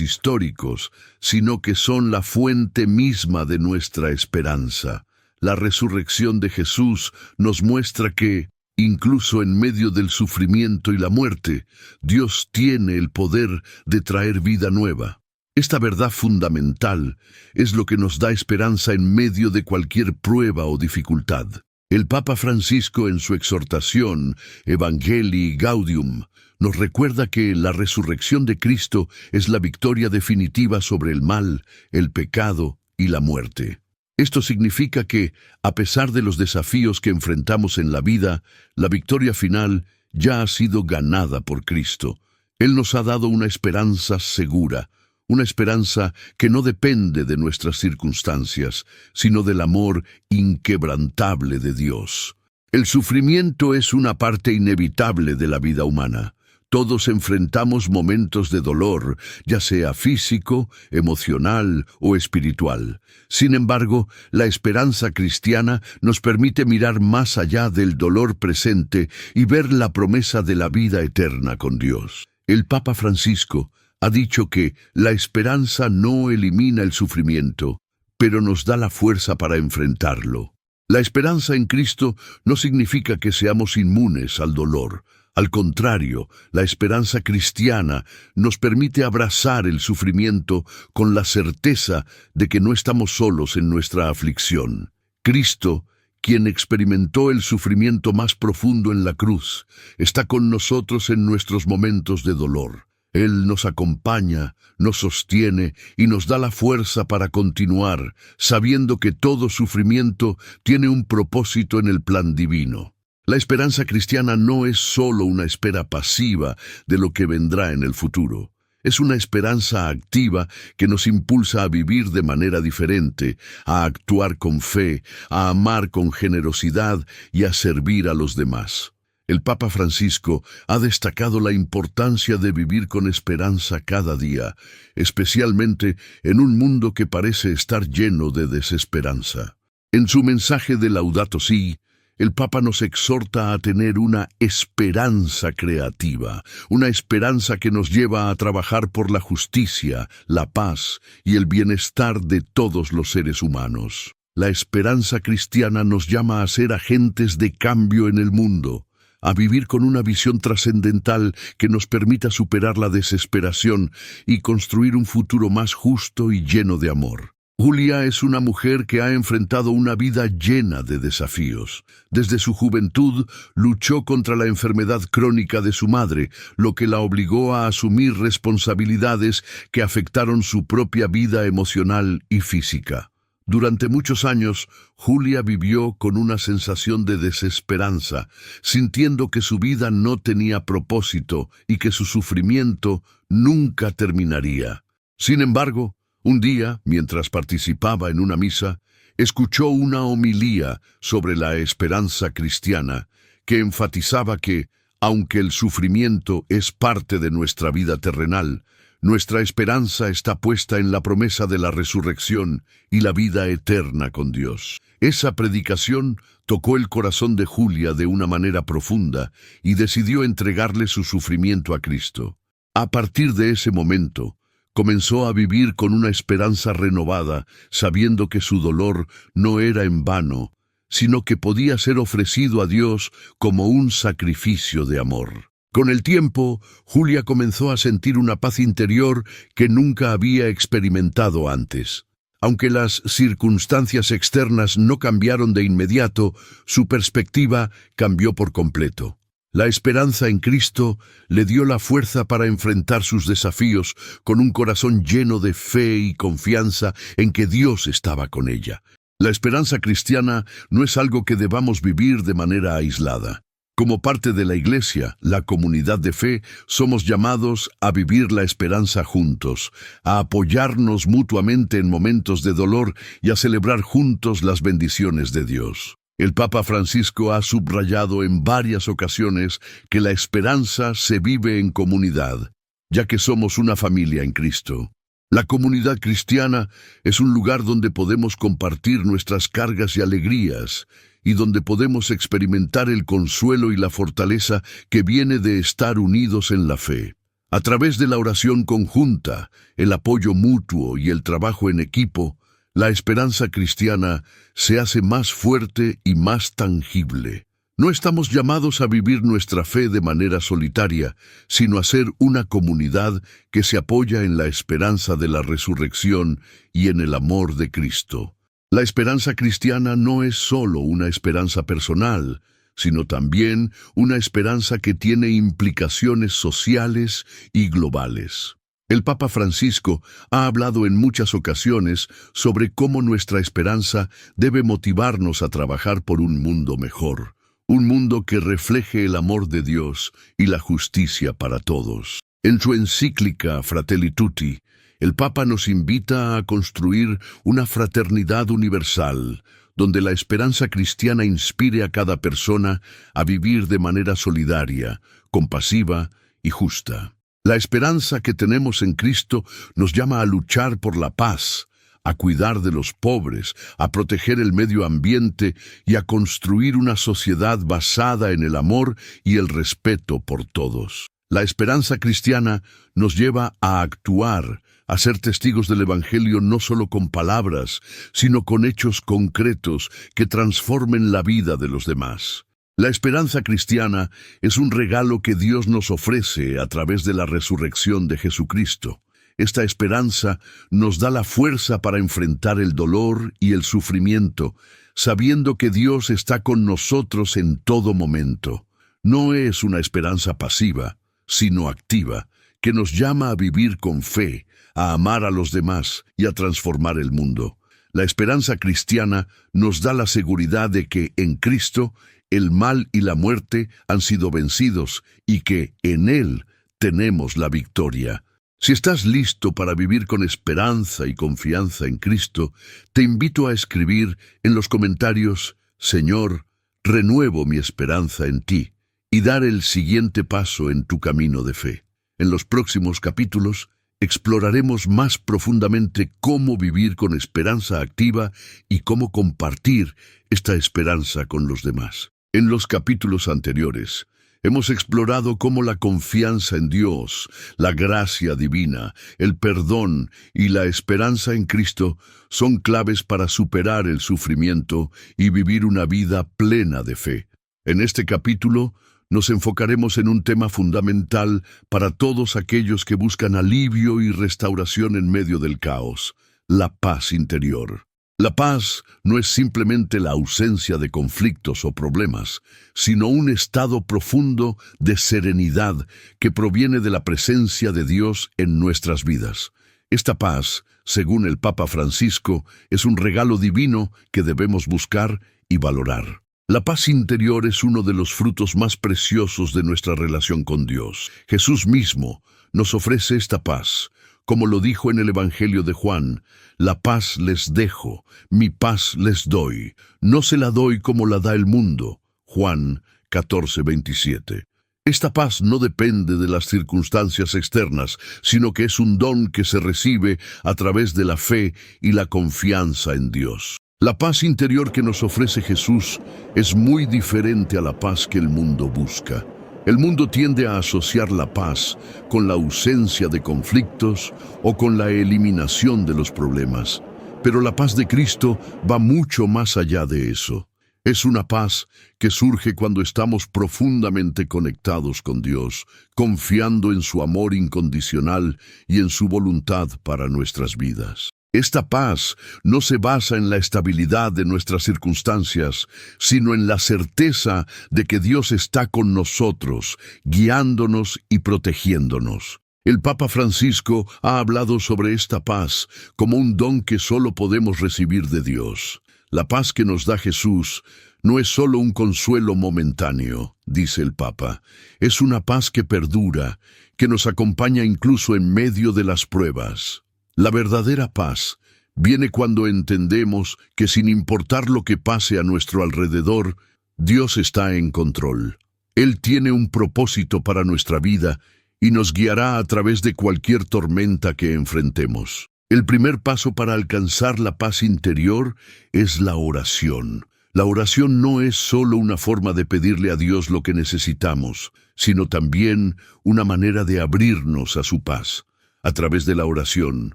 históricos, sino que son la fuente misma de nuestra esperanza. La resurrección de Jesús nos muestra que, incluso en medio del sufrimiento y la muerte, Dios tiene el poder de traer vida nueva. Esta verdad fundamental es lo que nos da esperanza en medio de cualquier prueba o dificultad. El Papa Francisco, en su exhortación Evangelii Gaudium, nos recuerda que la resurrección de Cristo es la victoria definitiva sobre el mal, el pecado y la muerte. Esto significa que, a pesar de los desafíos que enfrentamos en la vida, la victoria final ya ha sido ganada por Cristo. Él nos ha dado una esperanza segura, una esperanza que no depende de nuestras circunstancias, sino del amor inquebrantable de Dios. El sufrimiento es una parte inevitable de la vida humana. Todos enfrentamos momentos de dolor, ya sea físico, emocional o espiritual. Sin embargo, la esperanza cristiana nos permite mirar más allá del dolor presente y ver la promesa de la vida eterna con Dios. El Papa Francisco ha dicho que la esperanza no elimina el sufrimiento, pero nos da la fuerza para enfrentarlo. La esperanza en Cristo no significa que seamos inmunes al dolor. Al contrario, la esperanza cristiana nos permite abrazar el sufrimiento con la certeza de que no estamos solos en nuestra aflicción. Cristo, quien experimentó el sufrimiento más profundo en la cruz, está con nosotros en nuestros momentos de dolor. Él nos acompaña, nos sostiene y nos da la fuerza para continuar, sabiendo que todo sufrimiento tiene un propósito en el plan divino. La esperanza cristiana no es solo una espera pasiva de lo que vendrá en el futuro. Es una esperanza activa que nos impulsa a vivir de manera diferente, a actuar con fe, a amar con generosidad y a servir a los demás. El Papa Francisco ha destacado la importancia de vivir con esperanza cada día, especialmente en un mundo que parece estar lleno de desesperanza. En su mensaje de Laudato Si, el Papa nos exhorta a tener una esperanza creativa, una esperanza que nos lleva a trabajar por la justicia, la paz y el bienestar de todos los seres humanos. La esperanza cristiana nos llama a ser agentes de cambio en el mundo, a vivir con una visión trascendental que nos permita superar la desesperación y construir un futuro más justo y lleno de amor. Julia es una mujer que ha enfrentado una vida llena de desafíos. Desde su juventud luchó contra la enfermedad crónica de su madre, lo que la obligó a asumir responsabilidades que afectaron su propia vida emocional y física. Durante muchos años, Julia vivió con una sensación de desesperanza, sintiendo que su vida no tenía propósito y que su sufrimiento nunca terminaría. Sin embargo, un día, mientras participaba en una misa, escuchó una homilía sobre la esperanza cristiana que enfatizaba que, aunque el sufrimiento es parte de nuestra vida terrenal, nuestra esperanza está puesta en la promesa de la resurrección y la vida eterna con Dios. Esa predicación tocó el corazón de Julia de una manera profunda y decidió entregarle su sufrimiento a Cristo. A partir de ese momento, comenzó a vivir con una esperanza renovada, sabiendo que su dolor no era en vano, sino que podía ser ofrecido a Dios como un sacrificio de amor. Con el tiempo, Julia comenzó a sentir una paz interior que nunca había experimentado antes. Aunque las circunstancias externas no cambiaron de inmediato, su perspectiva cambió por completo. La esperanza en Cristo le dio la fuerza para enfrentar sus desafíos con un corazón lleno de fe y confianza en que Dios estaba con ella. La esperanza cristiana no es algo que debamos vivir de manera aislada. Como parte de la Iglesia, la comunidad de fe, somos llamados a vivir la esperanza juntos, a apoyarnos mutuamente en momentos de dolor y a celebrar juntos las bendiciones de Dios. El Papa Francisco ha subrayado en varias ocasiones que la esperanza se vive en comunidad, ya que somos una familia en Cristo. La comunidad cristiana es un lugar donde podemos compartir nuestras cargas y alegrías, y donde podemos experimentar el consuelo y la fortaleza que viene de estar unidos en la fe. A través de la oración conjunta, el apoyo mutuo y el trabajo en equipo, la esperanza cristiana se hace más fuerte y más tangible. No estamos llamados a vivir nuestra fe de manera solitaria, sino a ser una comunidad que se apoya en la esperanza de la resurrección y en el amor de Cristo. La esperanza cristiana no es solo una esperanza personal, sino también una esperanza que tiene implicaciones sociales y globales. El Papa Francisco ha hablado en muchas ocasiones sobre cómo nuestra esperanza debe motivarnos a trabajar por un mundo mejor, un mundo que refleje el amor de Dios y la justicia para todos. En su encíclica Fratelli Tutti, el Papa nos invita a construir una fraternidad universal, donde la esperanza cristiana inspire a cada persona a vivir de manera solidaria, compasiva y justa. La esperanza que tenemos en Cristo nos llama a luchar por la paz, a cuidar de los pobres, a proteger el medio ambiente y a construir una sociedad basada en el amor y el respeto por todos. La esperanza cristiana nos lleva a actuar, a ser testigos del Evangelio no solo con palabras, sino con hechos concretos que transformen la vida de los demás. La esperanza cristiana es un regalo que Dios nos ofrece a través de la resurrección de Jesucristo. Esta esperanza nos da la fuerza para enfrentar el dolor y el sufrimiento, sabiendo que Dios está con nosotros en todo momento. No es una esperanza pasiva, sino activa, que nos llama a vivir con fe, a amar a los demás y a transformar el mundo. La esperanza cristiana nos da la seguridad de que en Cristo el mal y la muerte han sido vencidos y que en Él tenemos la victoria. Si estás listo para vivir con esperanza y confianza en Cristo, te invito a escribir en los comentarios: Señor, renuevo mi esperanza en ti, y dar el siguiente paso en tu camino de fe. En los próximos capítulos exploraremos más profundamente cómo vivir con esperanza activa y cómo compartir esta esperanza con los demás. En los capítulos anteriores, hemos explorado cómo la confianza en Dios, la gracia divina, el perdón y la esperanza en Cristo son claves para superar el sufrimiento y vivir una vida plena de fe. En este capítulo, nos enfocaremos en un tema fundamental para todos aquellos que buscan alivio y restauración en medio del caos: la paz interior. La paz no es simplemente la ausencia de conflictos o problemas, sino un estado profundo de serenidad que proviene de la presencia de Dios en nuestras vidas. Esta paz, según el Papa Francisco, es un regalo divino que debemos buscar y valorar. La paz interior es uno de los frutos más preciosos de nuestra relación con Dios. Jesús mismo nos ofrece esta paz. Como lo dijo en el Evangelio de Juan: la paz les dejo, mi paz les doy. No se la doy como la da el mundo. Juan 14:27. Esta paz no depende de las circunstancias externas, sino que es un don que se recibe a través de la fe y la confianza en Dios. La paz interior que nos ofrece Jesús es muy diferente a la paz que el mundo busca. El mundo tiende a asociar la paz con la ausencia de conflictos o con la eliminación de los problemas. Pero la paz de Cristo va mucho más allá de eso. Es una paz que surge cuando estamos profundamente conectados con Dios, confiando en su amor incondicional y en su voluntad para nuestras vidas. Esta paz no se basa en la estabilidad de nuestras circunstancias, sino en la certeza de que Dios está con nosotros, guiándonos y protegiéndonos. El Papa Francisco ha hablado sobre esta paz como un don que solo podemos recibir de Dios. La paz que nos da Jesús no es solo un consuelo momentáneo, dice el Papa. Es una paz que perdura, que nos acompaña incluso en medio de las pruebas. La verdadera paz viene cuando entendemos que sin importar lo que pase a nuestro alrededor, Dios está en control. Él tiene un propósito para nuestra vida y nos guiará a través de cualquier tormenta que enfrentemos. El primer paso para alcanzar la paz interior es la oración. La oración no es solo una forma de pedirle a Dios lo que necesitamos, sino también una manera de abrirnos a su paz. A través de la oración,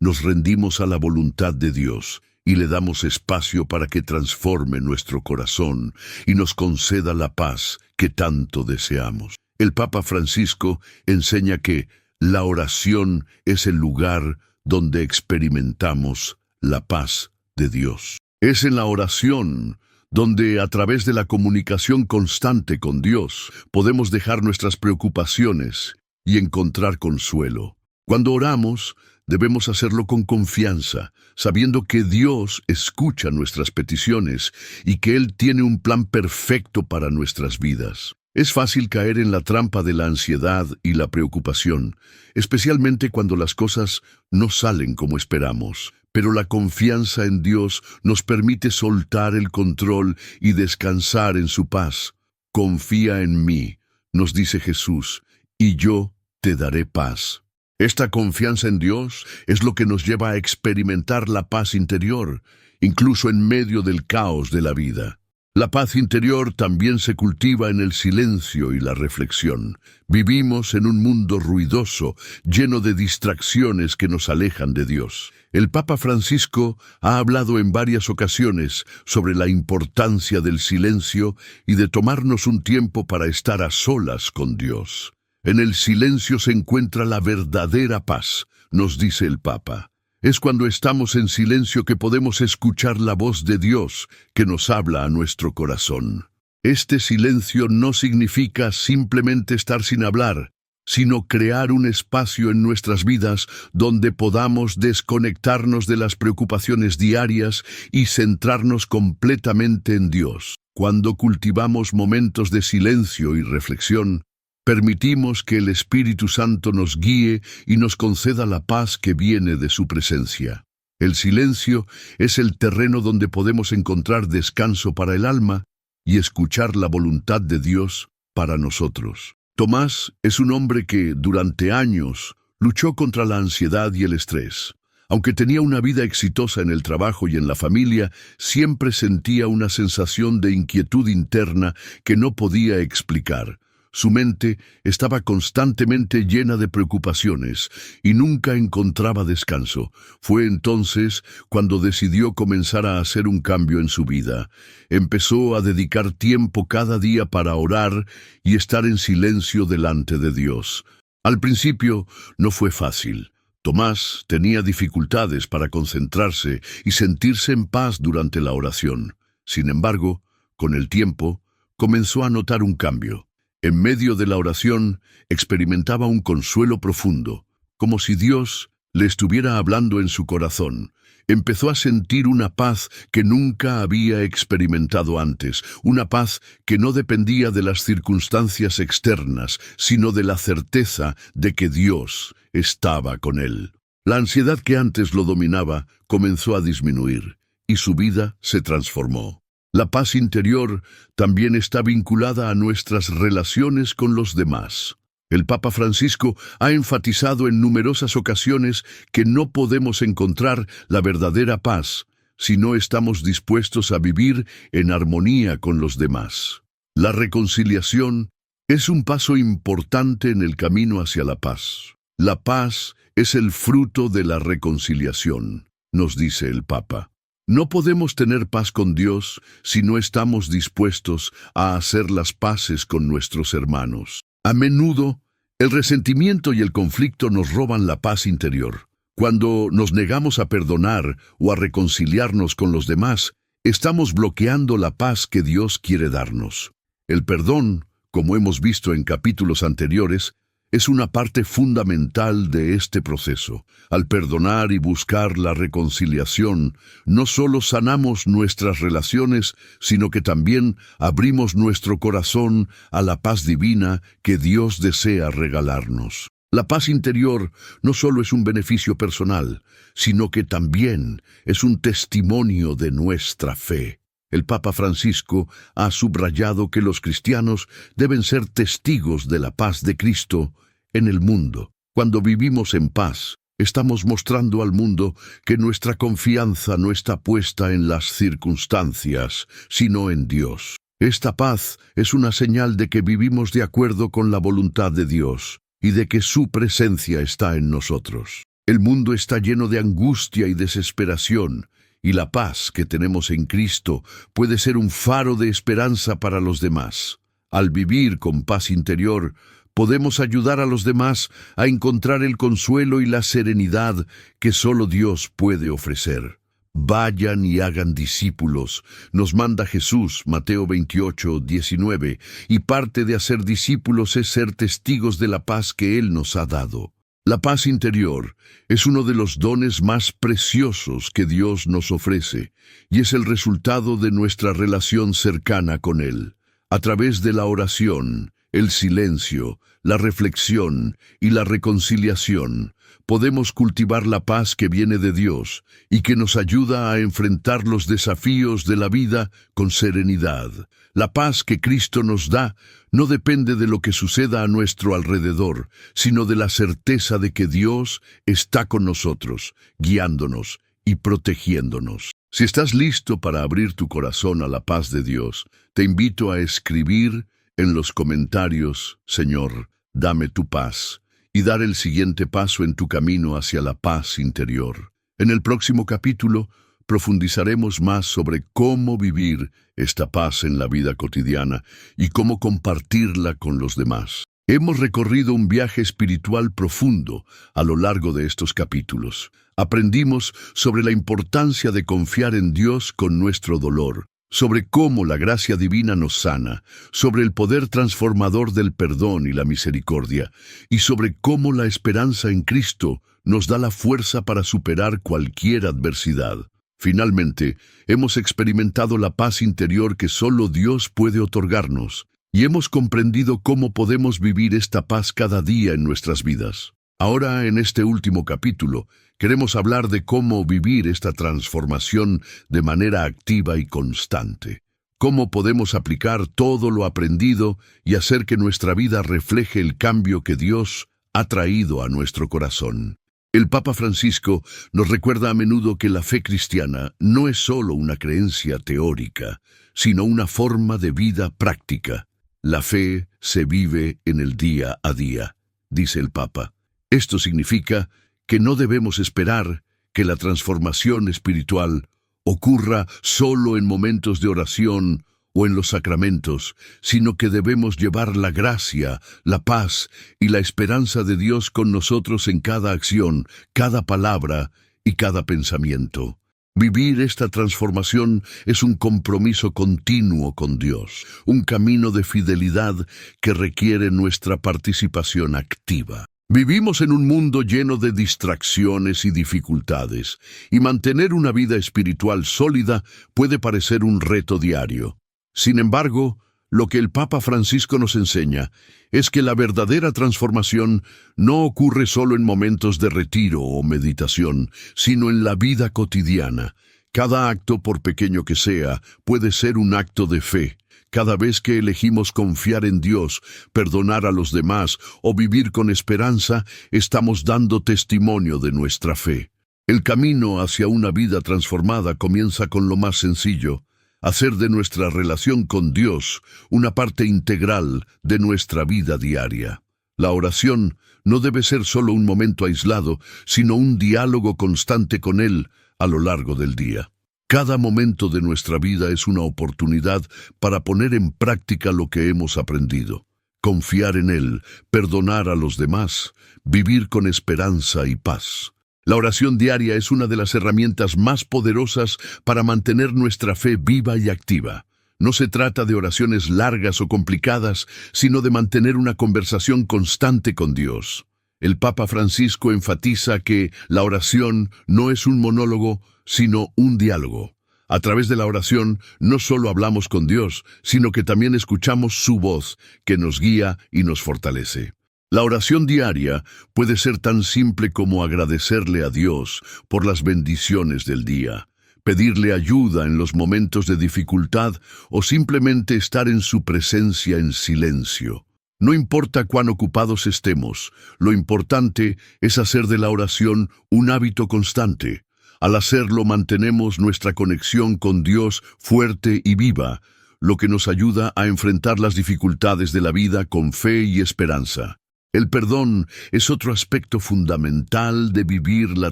nos rendimos a la voluntad de Dios, y le damos espacio para que transforme nuestro corazón y nos conceda la paz que tanto deseamos. El Papa Francisco enseña que la oración es el lugar donde experimentamos la paz de Dios. Es en la oración donde, a través de la comunicación constante con Dios, podemos dejar nuestras preocupaciones y encontrar consuelo. Cuando oramos, debemos hacerlo con confianza, sabiendo que Dios escucha nuestras peticiones y que Él tiene un plan perfecto para nuestras vidas. Es fácil caer en la trampa de la ansiedad y la preocupación, especialmente cuando las cosas no salen como esperamos. Pero la confianza en Dios nos permite soltar el control y descansar en su paz. Confía en mí, nos dice Jesús, y yo te daré paz. Esta confianza en Dios es lo que nos lleva a experimentar la paz interior, incluso en medio del caos de la vida. La paz interior también se cultiva en el silencio y la reflexión. Vivimos en un mundo ruidoso, lleno de distracciones que nos alejan de Dios. El Papa Francisco ha hablado en varias ocasiones sobre la importancia del silencio y de tomarnos un tiempo para estar a solas con Dios. En el silencio se encuentra la verdadera paz, nos dice el Papa. Es cuando estamos en silencio que podemos escuchar la voz de Dios que nos habla a nuestro corazón. Este silencio no significa simplemente estar sin hablar, sino crear un espacio en nuestras vidas donde podamos desconectarnos de las preocupaciones diarias y centrarnos completamente en Dios. Cuando cultivamos momentos de silencio y reflexión, permitimos que el Espíritu Santo nos guíe y nos conceda la paz que viene de su presencia. El silencio es el terreno donde podemos encontrar descanso para el alma y escuchar la voluntad de Dios para nosotros. Tomás es un hombre que, durante años, luchó contra la ansiedad y el estrés. Aunque tenía una vida exitosa en el trabajo y en la familia, siempre sentía una sensación de inquietud interna que no podía explicar. Su mente estaba constantemente llena de preocupaciones y nunca encontraba descanso. Fue entonces cuando decidió comenzar a hacer un cambio en su vida. Empezó a dedicar tiempo cada día para orar y estar en silencio delante de Dios. Al principio no fue fácil. Tomás tenía dificultades para concentrarse y sentirse en paz durante la oración. Sin embargo, con el tiempo, comenzó a notar un cambio. En medio de la oración, experimentaba un consuelo profundo, como si Dios le estuviera hablando en su corazón. Empezó a sentir una paz que nunca había experimentado antes, una paz que no dependía de las circunstancias externas, sino de la certeza de que Dios estaba con él. La ansiedad que antes lo dominaba comenzó a disminuir, y su vida se transformó. La paz interior también está vinculada a nuestras relaciones con los demás. El Papa Francisco ha enfatizado en numerosas ocasiones que no podemos encontrar la verdadera paz si no estamos dispuestos a vivir en armonía con los demás. La reconciliación es un paso importante en el camino hacia la paz. La paz es el fruto de la reconciliación, nos dice el Papa. No podemos tener paz con Dios si no estamos dispuestos a hacer las paces con nuestros hermanos. A menudo, el resentimiento y el conflicto nos roban la paz interior. Cuando nos negamos a perdonar o a reconciliarnos con los demás, estamos bloqueando la paz que Dios quiere darnos. El perdón, como hemos visto en capítulos anteriores, es una parte fundamental de este proceso. Al perdonar y buscar la reconciliación, no solo sanamos nuestras relaciones, sino que también abrimos nuestro corazón a la paz divina que Dios desea regalarnos. La paz interior no solo es un beneficio personal, sino que también es un testimonio de nuestra fe. El Papa Francisco ha subrayado que los cristianos deben ser testigos de la paz de Cristo en el mundo. Cuando vivimos en paz, estamos mostrando al mundo que nuestra confianza no está puesta en las circunstancias, sino en Dios. Esta paz es una señal de que vivimos de acuerdo con la voluntad de Dios y de que su presencia está en nosotros. El mundo está lleno de angustia y desesperación, y la paz que tenemos en Cristo puede ser un faro de esperanza para los demás. Al vivir con paz interior, podemos ayudar a los demás a encontrar el consuelo y la serenidad que solo Dios puede ofrecer. Vayan y hagan discípulos, nos manda Jesús, Mateo 28:19, y parte de hacer discípulos es ser testigos de la paz que Él nos ha dado. La paz interior es uno de los dones más preciosos que Dios nos ofrece, y es el resultado de nuestra relación cercana con Él. A través de la oración, el silencio, la reflexión y la reconciliación, podemos cultivar la paz que viene de Dios y que nos ayuda a enfrentar los desafíos de la vida con serenidad. La paz que Cristo nos da no depende de lo que suceda a nuestro alrededor, sino de la certeza de que Dios está con nosotros, guiándonos y protegiéndonos. Si estás listo para abrir tu corazón a la paz de Dios, te invito a escribir en los comentarios, Señor, dame tu paz, y dar el siguiente paso en tu camino hacia la paz interior. En el próximo capítulo, profundizaremos más sobre cómo vivir esta paz en la vida cotidiana y cómo compartirla con los demás. Hemos recorrido un viaje espiritual profundo a lo largo de estos capítulos. Aprendimos sobre la importancia de confiar en Dios con nuestro dolor, sobre cómo la gracia divina nos sana, sobre el poder transformador del perdón y la misericordia, y sobre cómo la esperanza en Cristo nos da la fuerza para superar cualquier adversidad. Finalmente, hemos experimentado la paz interior que solo Dios puede otorgarnos, y hemos comprendido cómo podemos vivir esta paz cada día en nuestras vidas. Ahora, en este último capítulo, queremos hablar de cómo vivir esta transformación de manera activa y constante. Cómo podemos aplicar todo lo aprendido y hacer que nuestra vida refleje el cambio que Dios ha traído a nuestro corazón. El Papa Francisco nos recuerda a menudo que la fe cristiana no es solo una creencia teórica, sino una forma de vida práctica. La fe se vive en el día a día, dice el Papa. Esto significa que no debemos esperar que la transformación espiritual ocurra solo en momentos de oración o en los sacramentos, sino que debemos llevar la gracia, la paz y la esperanza de Dios con nosotros en cada acción, cada palabra y cada pensamiento. Vivir esta transformación es un compromiso continuo con Dios, un camino de fidelidad que requiere nuestra participación activa. Vivimos en un mundo lleno de distracciones y dificultades, y mantener una vida espiritual sólida puede parecer un reto diario. Sin embargo, lo que el Papa Francisco nos enseña es que la verdadera transformación no ocurre solo en momentos de retiro o meditación, sino en la vida cotidiana. Cada acto, por pequeño que sea, puede ser un acto de fe. Cada vez que elegimos confiar en Dios, perdonar a los demás o vivir con esperanza, estamos dando testimonio de nuestra fe. El camino hacia una vida transformada comienza con lo más sencillo: hacer de nuestra relación con Dios una parte integral de nuestra vida diaria. La oración no debe ser solo un momento aislado, sino un diálogo constante con Él a lo largo del día. Cada momento de nuestra vida es una oportunidad para poner en práctica lo que hemos aprendido. Confiar en Él, perdonar a los demás, vivir con esperanza y paz. La oración diaria es una de las herramientas más poderosas para mantener nuestra fe viva y activa. No se trata de oraciones largas o complicadas, sino de mantener una conversación constante con Dios. El Papa Francisco enfatiza que la oración no es un monólogo, sino un diálogo. A través de la oración no solo hablamos con Dios, sino que también escuchamos su voz, que nos guía y nos fortalece. La oración diaria puede ser tan simple como agradecerle a Dios por las bendiciones del día, pedirle ayuda en los momentos de dificultad o simplemente estar en su presencia en silencio. No importa cuán ocupados estemos, lo importante es hacer de la oración un hábito constante. Al hacerlo mantenemos nuestra conexión con Dios fuerte y viva, lo que nos ayuda a enfrentar las dificultades de la vida con fe y esperanza. El perdón es otro aspecto fundamental de vivir la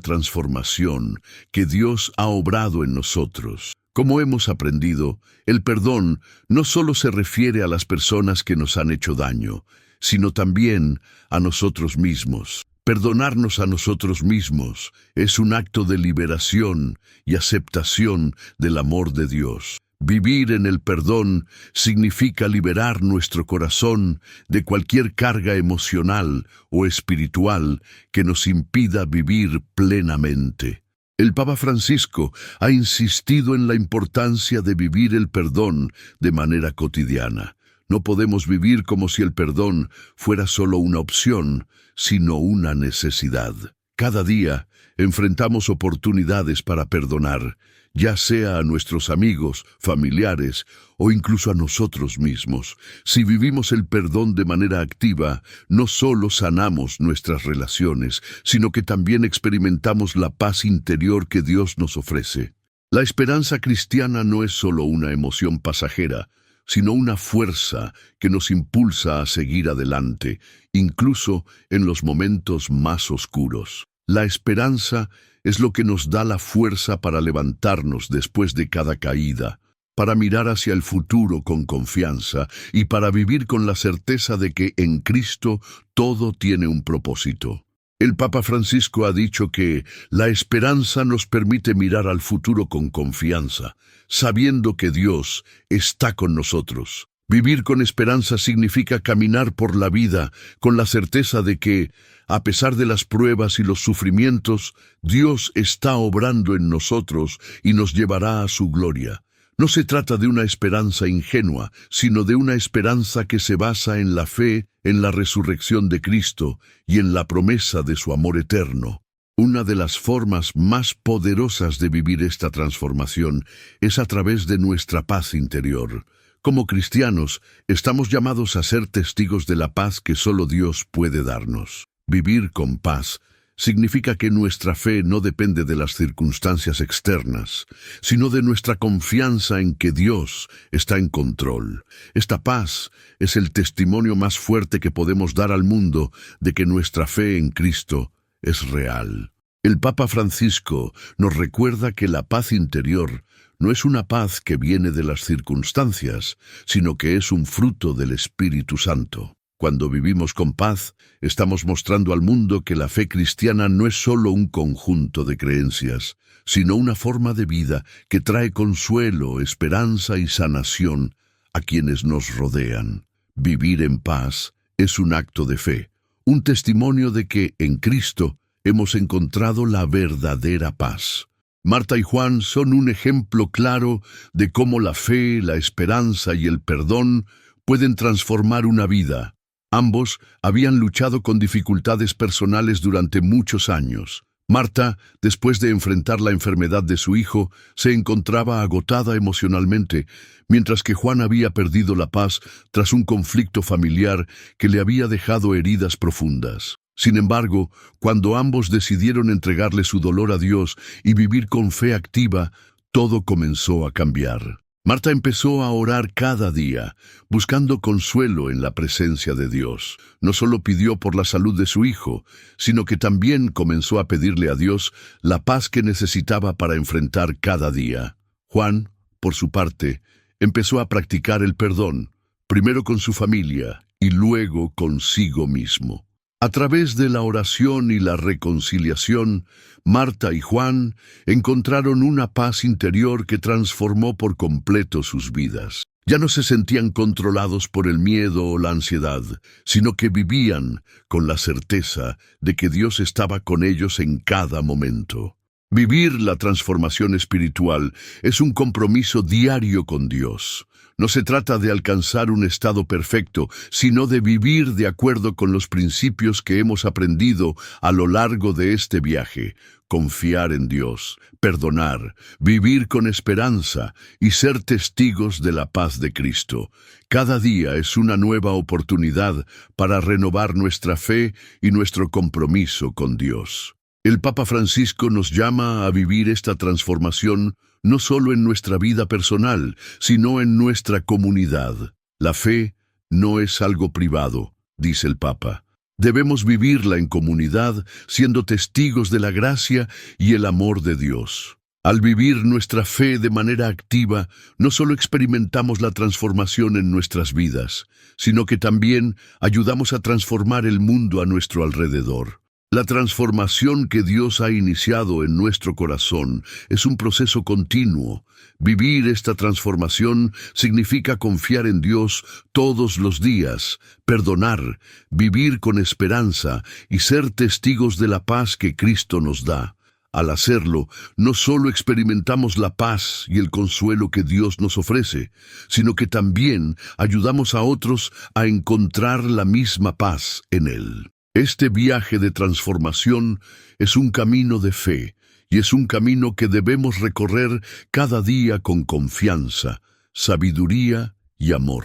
transformación que Dios ha obrado en nosotros. Como hemos aprendido, el perdón no solo se refiere a las personas que nos han hecho daño, sino también a nosotros mismos. Perdonarnos a nosotros mismos es un acto de liberación y aceptación del amor de Dios. Vivir en el perdón significa liberar nuestro corazón de cualquier carga emocional o espiritual que nos impida vivir plenamente. El Papa Francisco ha insistido en la importancia de vivir el perdón de manera cotidiana. No podemos vivir como si el perdón fuera solo una opción, sino una necesidad. Cada día enfrentamos oportunidades para perdonar, ya sea a nuestros amigos, familiares o incluso a nosotros mismos. Si vivimos el perdón de manera activa, no solo sanamos nuestras relaciones, sino que también experimentamos la paz interior que Dios nos ofrece. La esperanza cristiana no es solo una emoción pasajera, sino una fuerza que nos impulsa a seguir adelante, incluso en los momentos más oscuros. La esperanza es lo que nos da la fuerza para levantarnos después de cada caída, para mirar hacia el futuro con confianza y para vivir con la certeza de que en Cristo todo tiene un propósito. El Papa Francisco ha dicho que la esperanza nos permite mirar al futuro con confianza, sabiendo que Dios está con nosotros. Vivir con esperanza significa caminar por la vida con la certeza de que, a pesar de las pruebas y los sufrimientos, Dios está obrando en nosotros y nos llevará a su gloria. No se trata de una esperanza ingenua, sino de una esperanza que se basa en la fe, en la resurrección de Cristo y en la promesa de su amor eterno. Una de las formas más poderosas de vivir esta transformación es a través de nuestra paz interior. Como cristianos, estamos llamados a ser testigos de la paz que solo Dios puede darnos. Vivir con paz significa que nuestra fe no depende de las circunstancias externas, sino de nuestra confianza en que Dios está en control. Esta paz es el testimonio más fuerte que podemos dar al mundo de que nuestra fe en Cristo es real. El Papa Francisco nos recuerda que la paz interior no es una paz que viene de las circunstancias, sino que es un fruto del Espíritu Santo. Cuando vivimos con paz, estamos mostrando al mundo que la fe cristiana no es solo un conjunto de creencias, sino una forma de vida que trae consuelo, esperanza y sanación a quienes nos rodean. Vivir en paz es un acto de fe, un testimonio de que en Cristo hemos encontrado la verdadera paz. Marta y Juan son un ejemplo claro de cómo la fe, la esperanza y el perdón pueden transformar una vida. Ambos habían luchado con dificultades personales durante muchos años. Marta, después de enfrentar la enfermedad de su hijo, se encontraba agotada emocionalmente, mientras que Juan había perdido la paz tras un conflicto familiar que le había dejado heridas profundas. Sin embargo, cuando ambos decidieron entregarle su dolor a Dios y vivir con fe activa, todo comenzó a cambiar. Marta empezó a orar cada día, buscando consuelo en la presencia de Dios. No solo pidió por la salud de su hijo, sino que también comenzó a pedirle a Dios la paz que necesitaba para enfrentar cada día. Juan, por su parte, empezó a practicar el perdón, primero con su familia y luego consigo mismo. A través de la oración y la reconciliación, Marta y Juan encontraron una paz interior que transformó por completo sus vidas. Ya no se sentían controlados por el miedo o la ansiedad, sino que vivían con la certeza de que Dios estaba con ellos en cada momento. Vivir la transformación espiritual es un compromiso diario con Dios. No se trata de alcanzar un estado perfecto, sino de vivir de acuerdo con los principios que hemos aprendido a lo largo de este viaje. Confiar en Dios, perdonar, vivir con esperanza y ser testigos de la paz de Cristo. Cada día es una nueva oportunidad para renovar nuestra fe y nuestro compromiso con Dios. El Papa Francisco nos llama a vivir esta transformación no solo en nuestra vida personal, sino en nuestra comunidad. La fe no es algo privado, dice el Papa. Debemos vivirla en comunidad, siendo testigos de la gracia y el amor de Dios. Al vivir nuestra fe de manera activa, no solo experimentamos la transformación en nuestras vidas, sino que también ayudamos a transformar el mundo a nuestro alrededor. La transformación que Dios ha iniciado en nuestro corazón es un proceso continuo. Vivir esta transformación significa confiar en Dios todos los días, perdonar, vivir con esperanza y ser testigos de la paz que Cristo nos da. Al hacerlo, no solo experimentamos la paz y el consuelo que Dios nos ofrece, sino que también ayudamos a otros a encontrar la misma paz en Él. Este viaje de transformación es un camino de fe y es un camino que debemos recorrer cada día con confianza, sabiduría y amor.